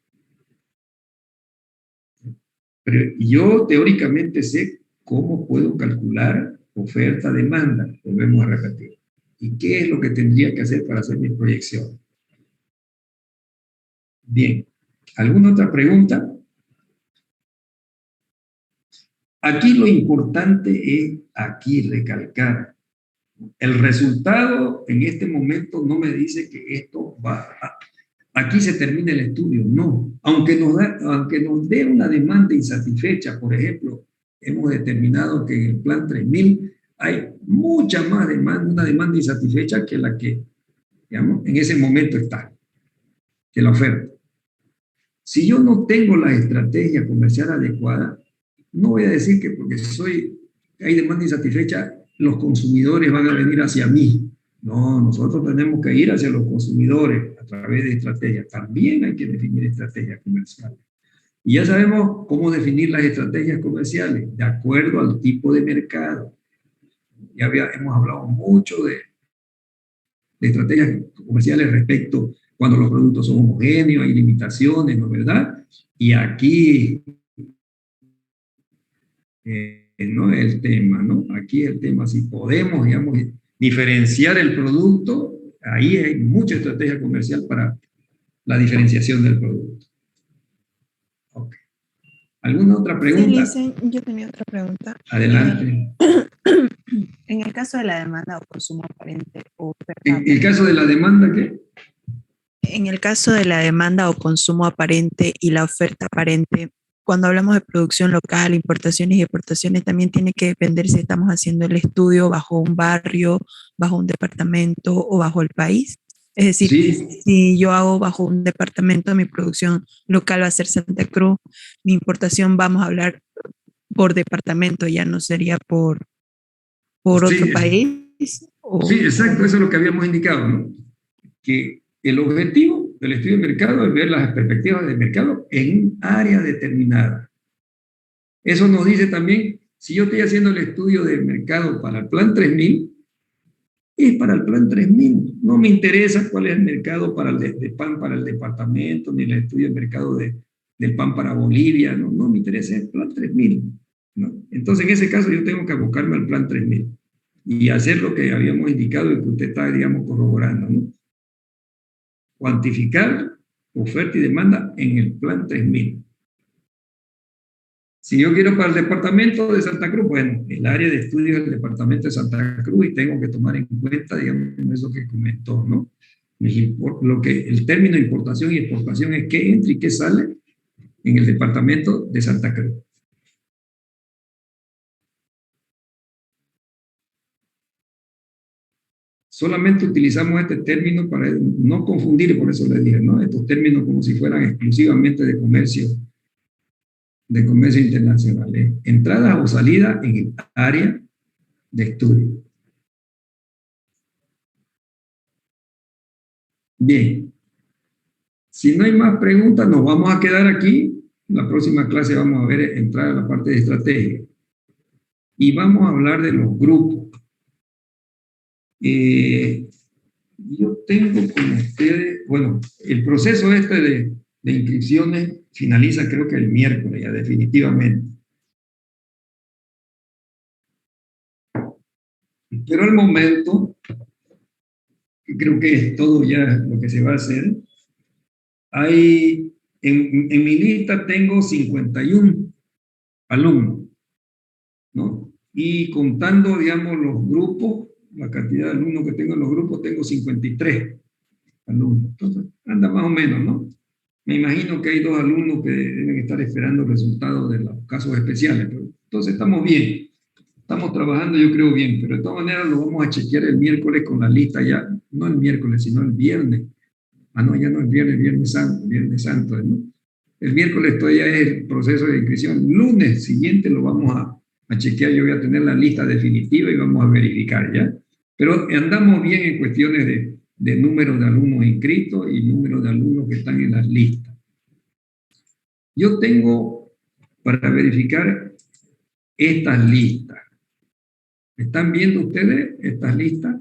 Pero yo teóricamente sé cómo puedo calcular oferta-demanda, volvemos a repetir. ¿Y qué es lo que tendría que hacer para hacer mis proyecciones? Bien, ¿alguna otra pregunta? Aquí lo importante es aquí recalcar. El resultado en este momento no me dice que esto va a... Aquí se termina el estudio, no. Aunque nos dé una demanda insatisfecha, por ejemplo, hemos determinado que en el plan 3000 hay mucha más demanda, una demanda insatisfecha que la que, digamos, en ese momento está, que la oferta. Si yo no tengo la estrategia comercial adecuada, no voy a decir que porque hay demanda insatisfecha, los consumidores van a venir hacia mí. No, nosotros tenemos que ir hacia los consumidores a través de estrategias. También hay que definir estrategias comerciales. Y ya sabemos cómo definir las estrategias comerciales, de acuerdo al tipo de mercado. Ya hemos hablado mucho de estrategias comerciales respecto cuando los productos son homogéneos, hay limitaciones, ¿no es verdad? Y aquí no es el tema, ¿no? Aquí el tema, si podemos, digamos, diferenciar el producto, ahí hay mucha estrategia comercial para la diferenciación del producto. Okay. ¿Alguna otra pregunta? Sí, yo tenía otra pregunta. Adelante. En el caso de la demanda o consumo aparente o oferta ¿En el caso de la demanda qué? En el caso de la demanda o consumo aparente y la oferta aparente, cuando hablamos de producción local, importaciones y exportaciones, también tiene que depender si estamos haciendo el estudio bajo un barrio, bajo un departamento o bajo el país. Es decir, Sí, si yo hago bajo un departamento, mi producción local va a ser Santa Cruz, mi importación vamos a hablar por departamento, ya no sería por otro sí, país. sí, exacto, eso es lo que habíamos indicado, ¿no? Que el objetivo del estudio de mercado es ver las perspectivas del mercado en un área determinada. Eso nos dice también, si yo estoy haciendo el estudio de mercado para el Plan 3000, es para el Plan 3000. No me interesa cuál es el mercado para de pan para el departamento, ni el estudio de mercado del pan para Bolivia, no, no me interesa el Plan 3000. ¿No? Entonces, en ese caso, yo tengo que abocarme al Plan 3000 y hacer lo que habíamos indicado y que usted está, digamos, corroborando, ¿no? Cuantificar oferta y demanda en el Plan 3000. Si yo quiero para el departamento de Santa Cruz, bueno, el área de estudio del departamento de Santa Cruz y tengo que tomar en cuenta, digamos, eso que comentó, ¿no? El término de importación y exportación es qué entra y qué sale en el departamento de Santa Cruz. Solamente utilizamos este término para no confundir, por eso les dije, ¿no? Estos términos como si fueran exclusivamente de comercio internacional, ¿eh? Entrada o salida en el área de estudio. Bien, si no hay más preguntas, nos vamos a quedar aquí. La próxima clase vamos a ver, entrar a la parte de estrategia. Y vamos a hablar de los grupos. Yo tengo con ustedes, bueno, el proceso este de inscripciones finaliza creo que el miércoles, ya definitivamente. Pero al momento, que creo que es todo ya lo que se va a hacer, en mi lista tengo 51 alumnos, ¿no? Y contando, digamos, los grupos, la cantidad de alumnos que tengo en los grupos, tengo 53 alumnos. Entonces, anda más o menos, ¿no? Me imagino que hay 2 alumnos que deben estar esperando resultados de los casos especiales, pero entonces estamos bien. Estamos trabajando, yo creo, bien, pero de todas maneras lo vamos a chequear el miércoles con la lista ya, no el miércoles, sino el viernes. Ah, no, ya no es viernes santo, ¿no? El miércoles todavía es el proceso de inscripción. Lunes siguiente lo vamos a chequear, yo voy a tener la lista definitiva y vamos a verificar, ¿ya? Pero andamos bien en cuestiones de número de alumnos inscritos y número de alumnos que están en las listas. Yo tengo para verificar estas listas. ¿Están viendo ustedes estas listas?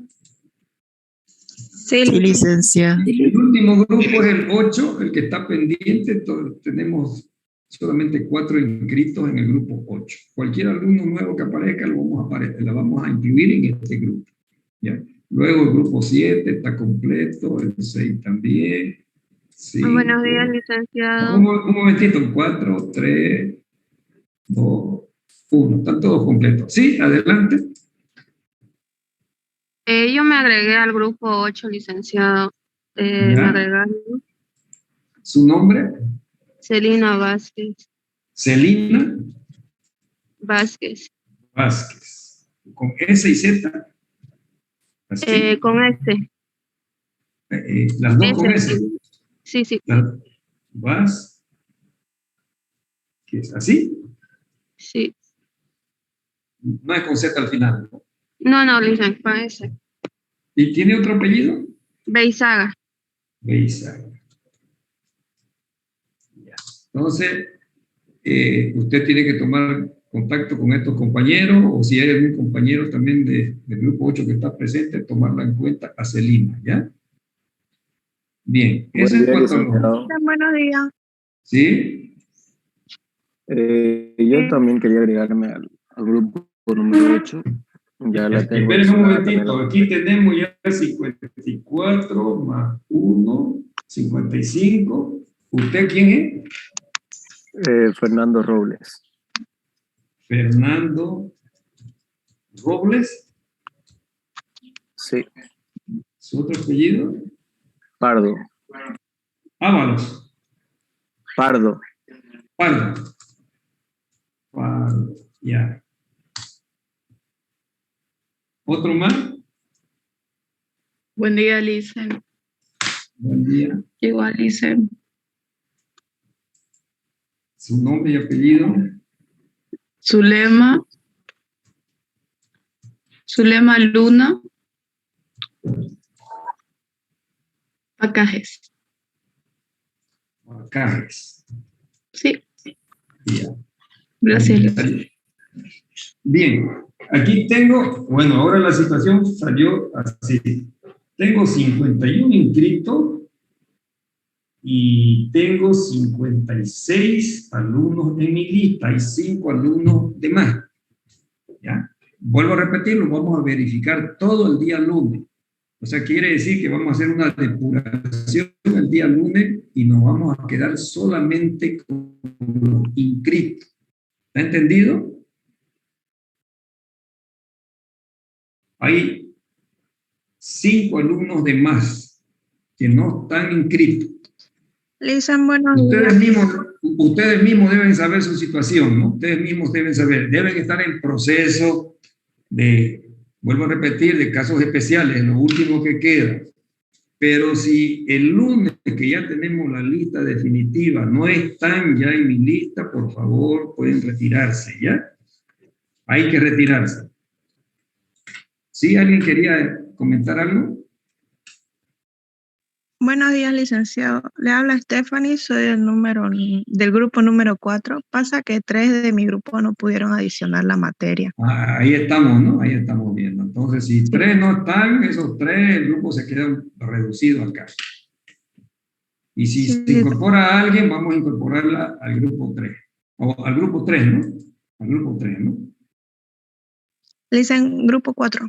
Sí, licenciada. El último grupo es el 8, el que está pendiente. Tenemos solamente 4 inscritos en el grupo 8. Cualquier alumno nuevo que aparezca la vamos a incluir en este grupo, ¿ya? Luego el grupo 7 está completo, el 6 también. 5. Buenos días, licenciado. Un momentito, 4, 3, 2, 1. Están todos completos. Sí, adelante. Yo me agregué al grupo 8, licenciado. Me agregaron. ¿Su nombre? Celina Vázquez. Celina Vázquez. Vázquez. ¿Con S y Z? Así. Con S. Las dos S, con S. sí, sí. Vázquez. ¿Así? Sí. No es con Z al final, ¿no? No, licenciado, con S. ¿Y tiene otro apellido? Beizaga. Beizaga. Ya. Entonces, usted tiene que tomar contacto con estos compañeros, o si hay algún compañero también del grupo 8 que está presente, tomarla en cuenta a Celina, ¿ya? Bien, eso es cuanto a los... Buenos días. ¿Sí? Yo también quería agregarme al grupo número 8. Ya la tengo. Esperen un momentito, aquí tenemos ya 54 más 1, 55. ¿Usted quién es? Fernando Robles. Fernando Robles. Sí. ¿Su otro apellido? Pardo. Ábalos. Pardo. Pardo. Pardo, ya. ¿Otro más? Buen día, Lisa. Buen día. Igual dice Su nombre y apellido. Zulema Luna Pacajes. Cajes. Sí, Ya. gracias. Bien, aquí tengo, bueno, ahora la situación salió así. Tengo 51 inscritos y tengo 56 alumnos en mi lista. Hay 5 alumnos de más. ¿Ya? Vuelvo a repetirlo, vamos a verificar todo el día lunes. O sea, quiere decir que vamos a hacer una depuración el día lunes y nos vamos a quedar solamente con los inscritos. ¿Está entendido? Hay 5 alumnos de más que no están inscritos. Lisan, buenos días. Ustedes mismos deben saber su situación, ¿no? Ustedes mismos deben saber, deben estar en proceso de, vuelvo a repetir, de casos especiales, lo último que queda. Pero si el lunes que ya tenemos la lista definitiva no están ya en mi lista, por favor, pueden retirarse, ¿ya? Hay que retirarse. ¿Sí? ¿Alguien quería comentar algo? Buenos días, licenciado. Le habla Stephanie, soy del grupo número 4. Pasa que 3 de mi grupo no pudieron adicionar la materia. Ahí estamos, ¿no? Ahí estamos viendo. Entonces, si 3 no están, esos 3, el grupo se queda reducido acá. Y si se incorpora a alguien, vamos a incorporarla al grupo 3. O al grupo 3, ¿no? Al grupo 3, ¿no? Lisan, grupo 4.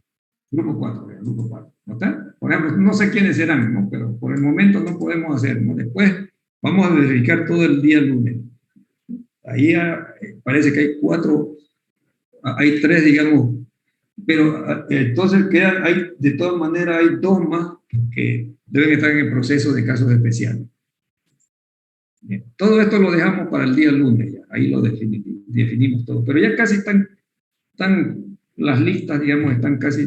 Grupo 4, grupo 4. ¿No está? Por ejemplo, no sé quiénes serán, ¿no? Pero por el momento no podemos hacerlo. Después vamos a verificar todo el día lunes. Ahí parece que hay 4, hay 3, digamos, pero entonces de todas maneras hay 2 más que deben estar en el proceso de casos especiales. Bien. Todo esto lo dejamos para el día lunes, ya. Ahí lo definimos todo, pero ya casi están las listas, digamos, están casi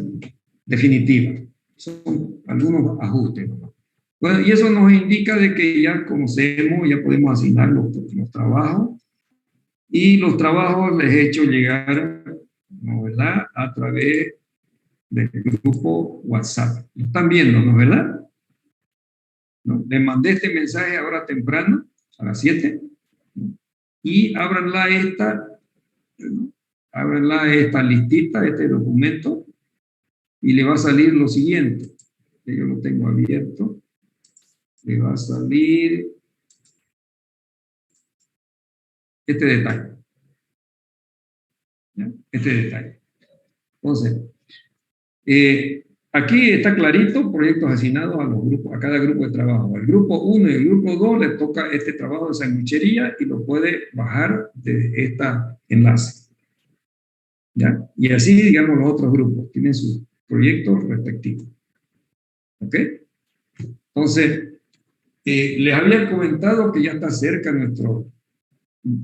definitivas. Son algunos ajustes, ¿no? Bueno, y eso nos indica de que ya conocemos, ya podemos asignar los trabajos, y los trabajos les he hecho llegar, ¿no, verdad?, a través del grupo WhatsApp. Lo están viendo, ¿no, verdad? ¿No? Les mandé este mensaje ahora temprano, a las 7, y ábranla esta listita, este documento, y le va a salir lo siguiente. Yo lo tengo abierto. Le va a salir este detalle. ¿Ya? Este detalle. Entonces, aquí está clarito, proyectos asignados a los grupos, a cada grupo de trabajo. Al grupo 1 y al grupo 2 le toca este trabajo de sanguichería y lo puede bajar de este enlace. ¿Ya? Y así, digamos, los otros grupos tienen sus proyectos respectivos. ¿Ok? Entonces, les había comentado que ya está cerca nuestra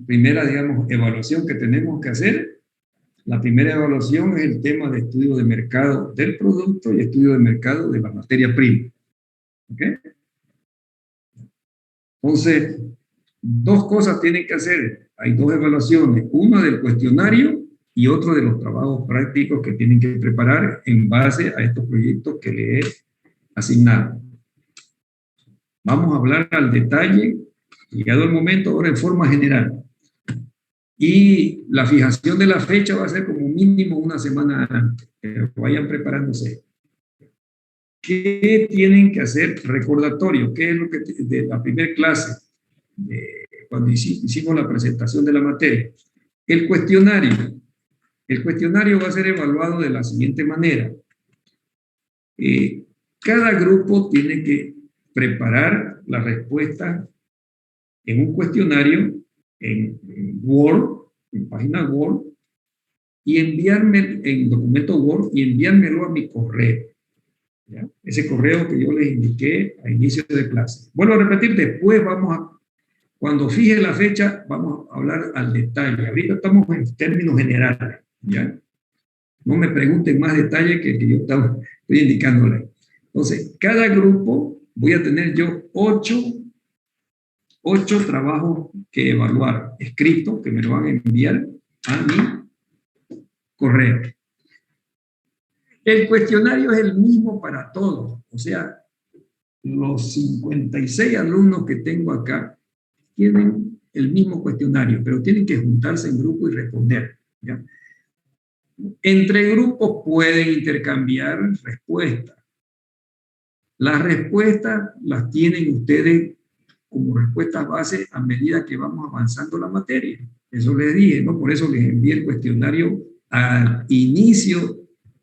primera, digamos, evaluación que tenemos que hacer. La primera evaluación es el tema de estudio de mercado del producto y estudio de mercado de la materia prima. ¿Ok? Entonces, 2 cosas tienen que hacer. Hay 2 evaluaciones. Una del cuestionario y otro de los trabajos prácticos que tienen que preparar en base a estos proyectos que les he asignado. Vamos a hablar al detalle, llegado el momento, ahora en forma general. Y la fijación de la fecha va a ser como mínimo una semana antes. Vayan preparándose. ¿Qué tienen que hacer? Recordatorio. ¿Qué es lo que de la primera clase? Cuando hicimos la presentación de la materia. El cuestionario. El cuestionario va a ser evaluado de la siguiente manera. Cada grupo tiene que preparar la respuesta en un cuestionario en Word, en página Word, y enviarme en documento Word y enviármelo a mi correo. ¿Ya? Ese correo que yo les indiqué a inicio de clase. Vuelvo a repetir, después cuando fije la fecha, vamos a hablar al detalle. Ahorita estamos en términos generales, ¿ya? No me pregunten más detalle que yo estoy indicándole. Entonces, cada grupo voy a tener yo 8 trabajos que evaluar, escritos, que me lo van a enviar a mi correo. El cuestionario es el mismo para todos, o sea, los 56 alumnos que tengo acá tienen el mismo cuestionario, pero tienen que juntarse en grupo y responder, ¿ya? Entre grupos pueden intercambiar respuestas. Las respuestas las tienen ustedes como respuestas base a medida que vamos avanzando la materia. Eso les dije, ¿no? Por eso les envié el cuestionario al inicio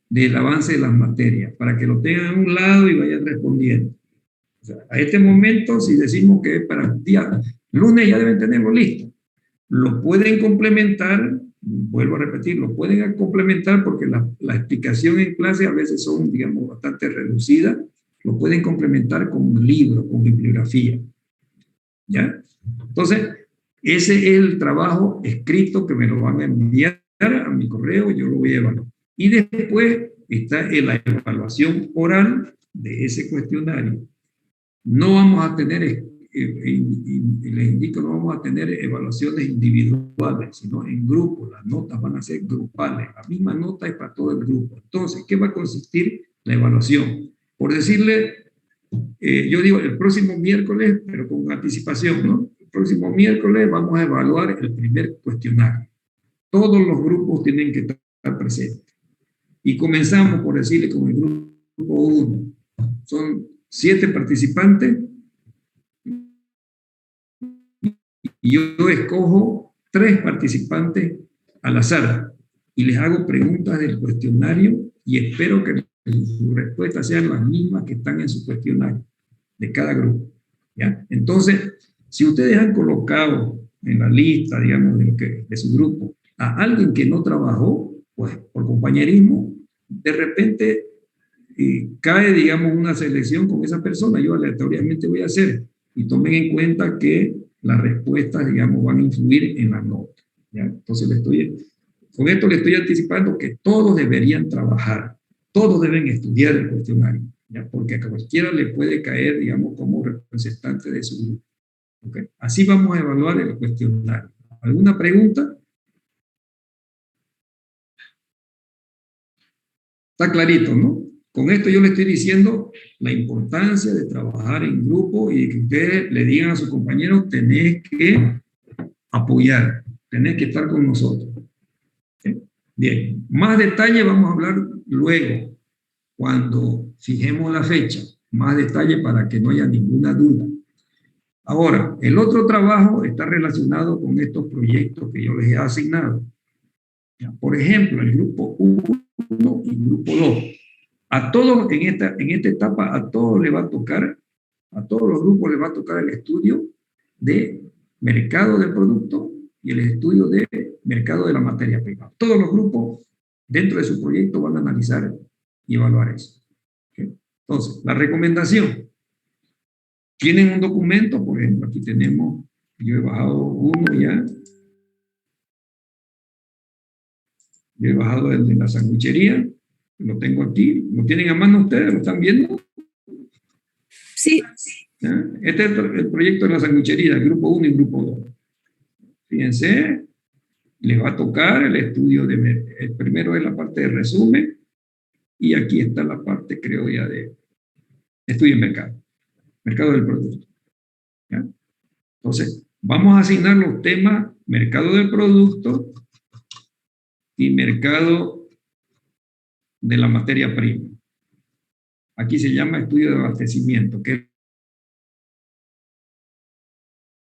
del avance de las materias, para que lo tengan a un lado y vayan respondiendo. O sea, a este momento, si decimos que para el día lunes ya deben tenerlo listo, lo pueden complementar, vuelvo a repetir, lo pueden complementar porque la explicación en clase a veces son, digamos, bastante reducidas, lo pueden complementar con un libro, con bibliografía. ¿Ya? Entonces, ese es el trabajo escrito que me lo van a enviar a mi correo, yo lo voy a evaluar. Y después está la evaluación oral de ese cuestionario. No vamos a tener, les indico, no vamos a tener evaluaciones individuales, sino en grupo. Las notas van a ser grupales. La misma nota es para todo el grupo. Entonces, ¿qué va a consistir la evaluación? Por decirle, yo digo el próximo miércoles, pero con anticipación, ¿no? El próximo miércoles vamos a evaluar el primer cuestionario. Todos los grupos tienen que estar presentes. Y comenzamos, por decirle, con el grupo 1. Son 7 participantes. Y yo escojo 3 participantes al azar. Y les hago preguntas del cuestionario y espero que sus respuestas sean las mismas que están en su cuestionario de cada grupo. ¿Ya? Entonces, si ustedes han colocado en la lista, digamos, de su grupo a alguien que no trabajó, pues por compañerismo, de repente cae, digamos, una selección con esa persona, yo aleatoriamente voy a hacer, y tomen en cuenta que las respuestas, digamos, van a influir en la nota. ¿Ya? Entonces, con esto le estoy anticipando que todos deberían trabajar, todos deben estudiar el cuestionario, ¿ya? Porque a cualquiera le puede caer, digamos, como representante de su grupo. ¿Okay? Así vamos a evaluar el cuestionario. ¿Alguna pregunta? Está clarito, ¿no? Con esto yo le estoy diciendo la importancia de trabajar en grupo y que ustedes le digan a sus compañeros, tenés que apoyar, tenés que estar con nosotros. ¿Sí? Bien, más detalle vamos a hablar luego, cuando fijemos la fecha, más detalle para que no haya ninguna duda. Ahora, el otro trabajo está relacionado con estos proyectos que yo les he asignado. Por ejemplo, el grupo 1 y grupo 2. A todos, en esta etapa, a todos les va a tocar, a todos los grupos les va a tocar el estudio de mercado del producto y el estudio de mercado de la materia prima. Todos los grupos dentro de su proyecto van a analizar y evaluar eso. ¿Okay? Entonces, la recomendación. Tienen un documento, por ejemplo, aquí tenemos, yo he bajado uno ya. Yo he bajado el de la sanguchería, lo tengo aquí. ¿Lo tienen a mano ustedes? ¿Lo están viendo? Sí. ¿Ya? Este es el proyecto de la sanguchería, el grupo 1 y el grupo 2. Fíjense, les va a tocar el estudio el primero es la parte de resumen, y aquí está la parte, creo ya, de estudio de mercado del producto. ¿Ya? Entonces, vamos a asignar los temas mercado del producto y mercado de la materia prima. Aquí se llama estudio de abastecimiento, que es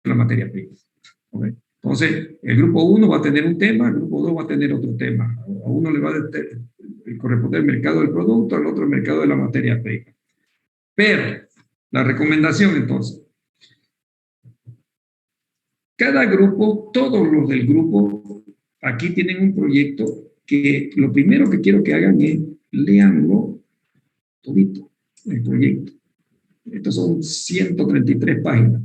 la materia prima. ¿Okay? Entonces, el grupo 1 va a tener un tema, el grupo 2 va a tener otro tema. A uno le va a corresponder el mercado del producto, al otro el mercado de la materia prima. Pero, la recomendación entonces, cada grupo, todos los del grupo, aquí tienen un proyecto que lo primero que quiero que hagan es léanlo todito, el proyecto. Estos son 133 páginas.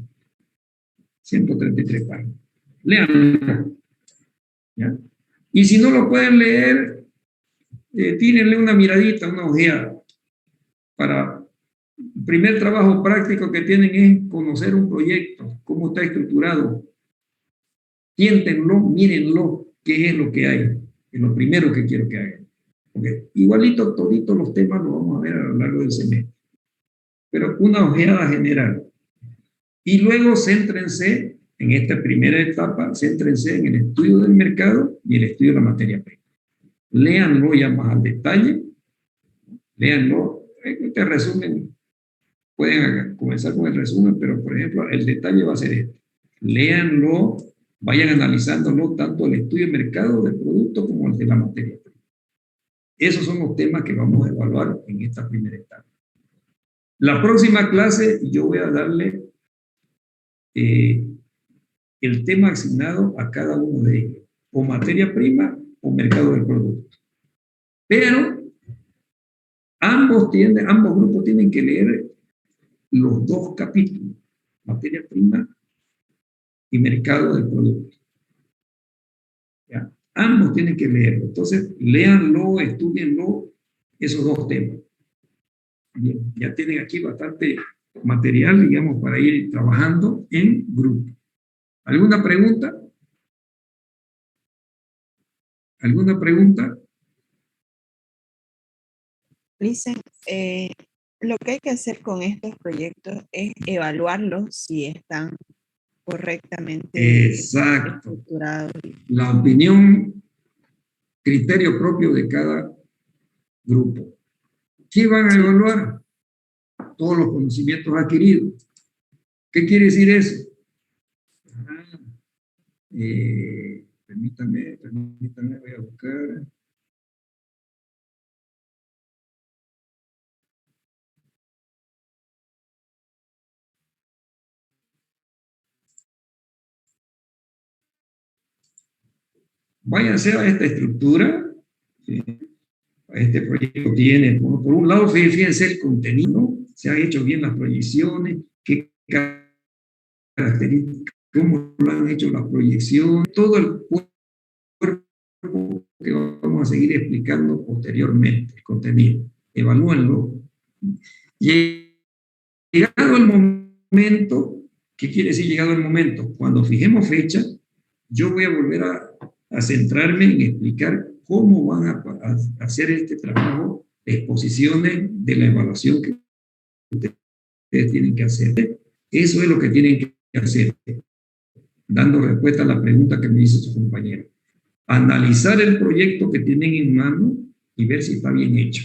133 páginas. Léanlo. ¿Ya? Y si no lo pueden leer, tírenle una miradita, una ojeada, para El primer trabajo práctico que tienen es conocer un proyecto, cómo está estructurado. Siéntenlo, mírenlo, qué es lo que hay. Es lo primero que quiero que hagan. Porque igualito, toditos los temas los vamos a ver a lo largo del semestre. Pero una ojeada general. Y luego céntrense, en esta primera etapa, céntrense en el estudio del mercado y el estudio de la materia prima. Léanlo ya más al detalle. Léanlo. Este resumen, pueden comenzar con el resumen, pero por ejemplo, el detalle va a ser este. Léanlo, vayan analizándolo, tanto el estudio del mercado del producto como el de la materia prima. Esos son los temas que vamos a evaluar en esta primera etapa. La próxima clase yo voy a darle el tema asignado a cada uno de ellos, o materia prima o mercado del producto. Pero ambos grupos tienen que leer los dos capítulos, materia prima y mercado del producto. ¿Ya? Ambos tienen que leerlo. Entonces, léanlo, estudienlo, esos dos temas. Bien, ya tienen aquí bastante material, digamos, para ir trabajando en grupo. ¿Alguna pregunta? ¿Alguna pregunta? Lisa, lo que hay que hacer con estos proyectos es evaluarlos si están correctamente Exacto. estructurados. La opinión, criterio propio de cada grupo. ¿Qué van a evaluar? Todos los conocimientos adquiridos. ¿Qué quiere decir eso? Permítame, voy a buscar. Váyanse a esta estructura. ¿Sí? Este proyecto tiene, por un lado, fíjense el contenido, ¿no? Se han hecho bien las proyecciones, qué características, cómo lo han hecho las proyecciones, todo el cuerpo que vamos a seguir explicando posteriormente, el contenido. Evalúenlo. Llegado el momento, ¿qué quiere decir llegado el momento? Cuando fijemos fecha, yo voy a volver a centrarme en explicar cómo van a hacer este trabajo de exposiciones de la evaluación que ustedes tienen que hacer. Eso es lo que tienen que hacer, dando respuesta a la pregunta que me hizo su compañero. Analizar el proyecto que tienen en mano y ver si está bien hecho.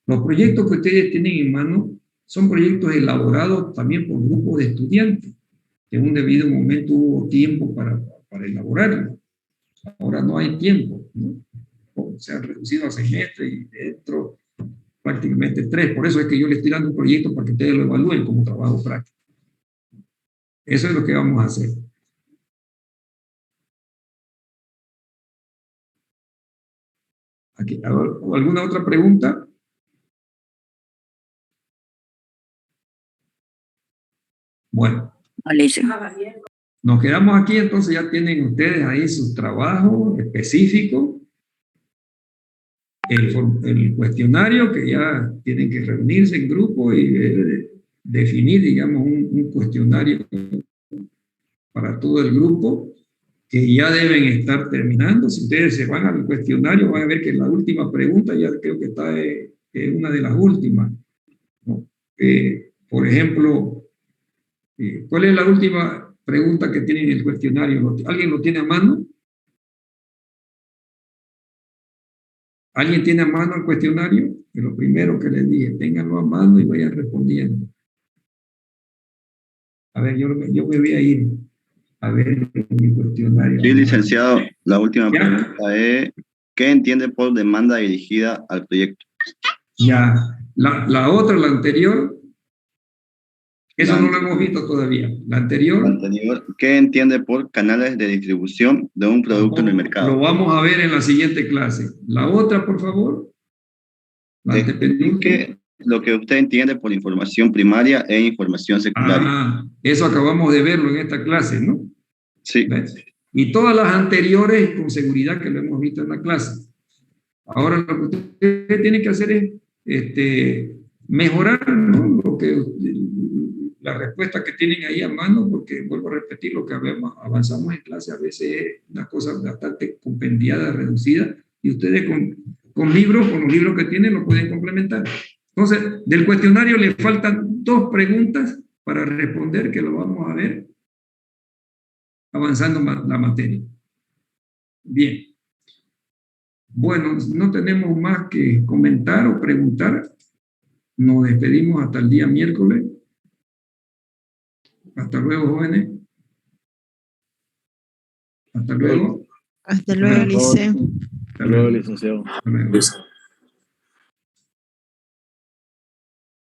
Los proyectos que ustedes tienen en mano son proyectos elaborados también por grupos de estudiantes, que en un debido momento hubo tiempo para elaborarlo. Ahora no hay tiempo, ¿no? Se han reducido a semestres y dentro prácticamente 3. Por eso es que yo les estoy dando un proyecto para que ustedes lo evalúen como trabajo práctico. Eso es lo que vamos a hacer. Aquí, ¿alguna otra pregunta? Bueno. Nos quedamos aquí, entonces ya tienen ustedes ahí sus trabajos específicos, el cuestionario que ya tienen que reunirse en grupo y definir, digamos, un cuestionario para todo el grupo que ya deben estar terminando. Si ustedes se van al cuestionario van a ver que la última pregunta ya creo que está en una de las últimas, ¿no? Por ejemplo, ¿cuál es la última pregunta que tienen en el cuestionario? ¿Alguien lo tiene a mano? ¿Alguien tiene a mano el cuestionario? Es lo primero que les dije, ténganlo a mano y vayan respondiendo. A ver, yo me voy a ir a ver mi cuestionario. Sí, licenciado, la última ¿Ya? pregunta es, ¿qué entiende por demanda dirigida al proyecto? Ya, la otra, la anterior, eso no lo hemos visto todavía. La anterior, ¿Qué entiende por canales de distribución de un producto en el mercado? lo vamos a ver en la siguiente clase. La otra, por favor. La Explique lo que usted entiende por información primaria e información secundaria. Eso acabamos de verlo en esta clase, ¿no? Sí. ¿Ves? Y todas las anteriores, con seguridad que lo hemos visto en la clase. Ahora lo que ustedes tienen que hacer es mejorar, ¿no? La respuesta que tienen ahí a mano, porque vuelvo a repetir, lo que avanzamos en clase a veces es una cosa bastante compendiada, reducida, y ustedes con libros, con los libros que tienen, lo pueden complementar. Entonces, del cuestionario le faltan 2 preguntas para responder, que lo vamos a ver avanzando la materia. Bien. Bueno, no tenemos más que comentar o preguntar. Nos despedimos hasta el día miércoles. Hasta luego, jóvenes. Hasta luego. Hasta luego, Liceo. Hasta luego. licenciado. Hasta luego.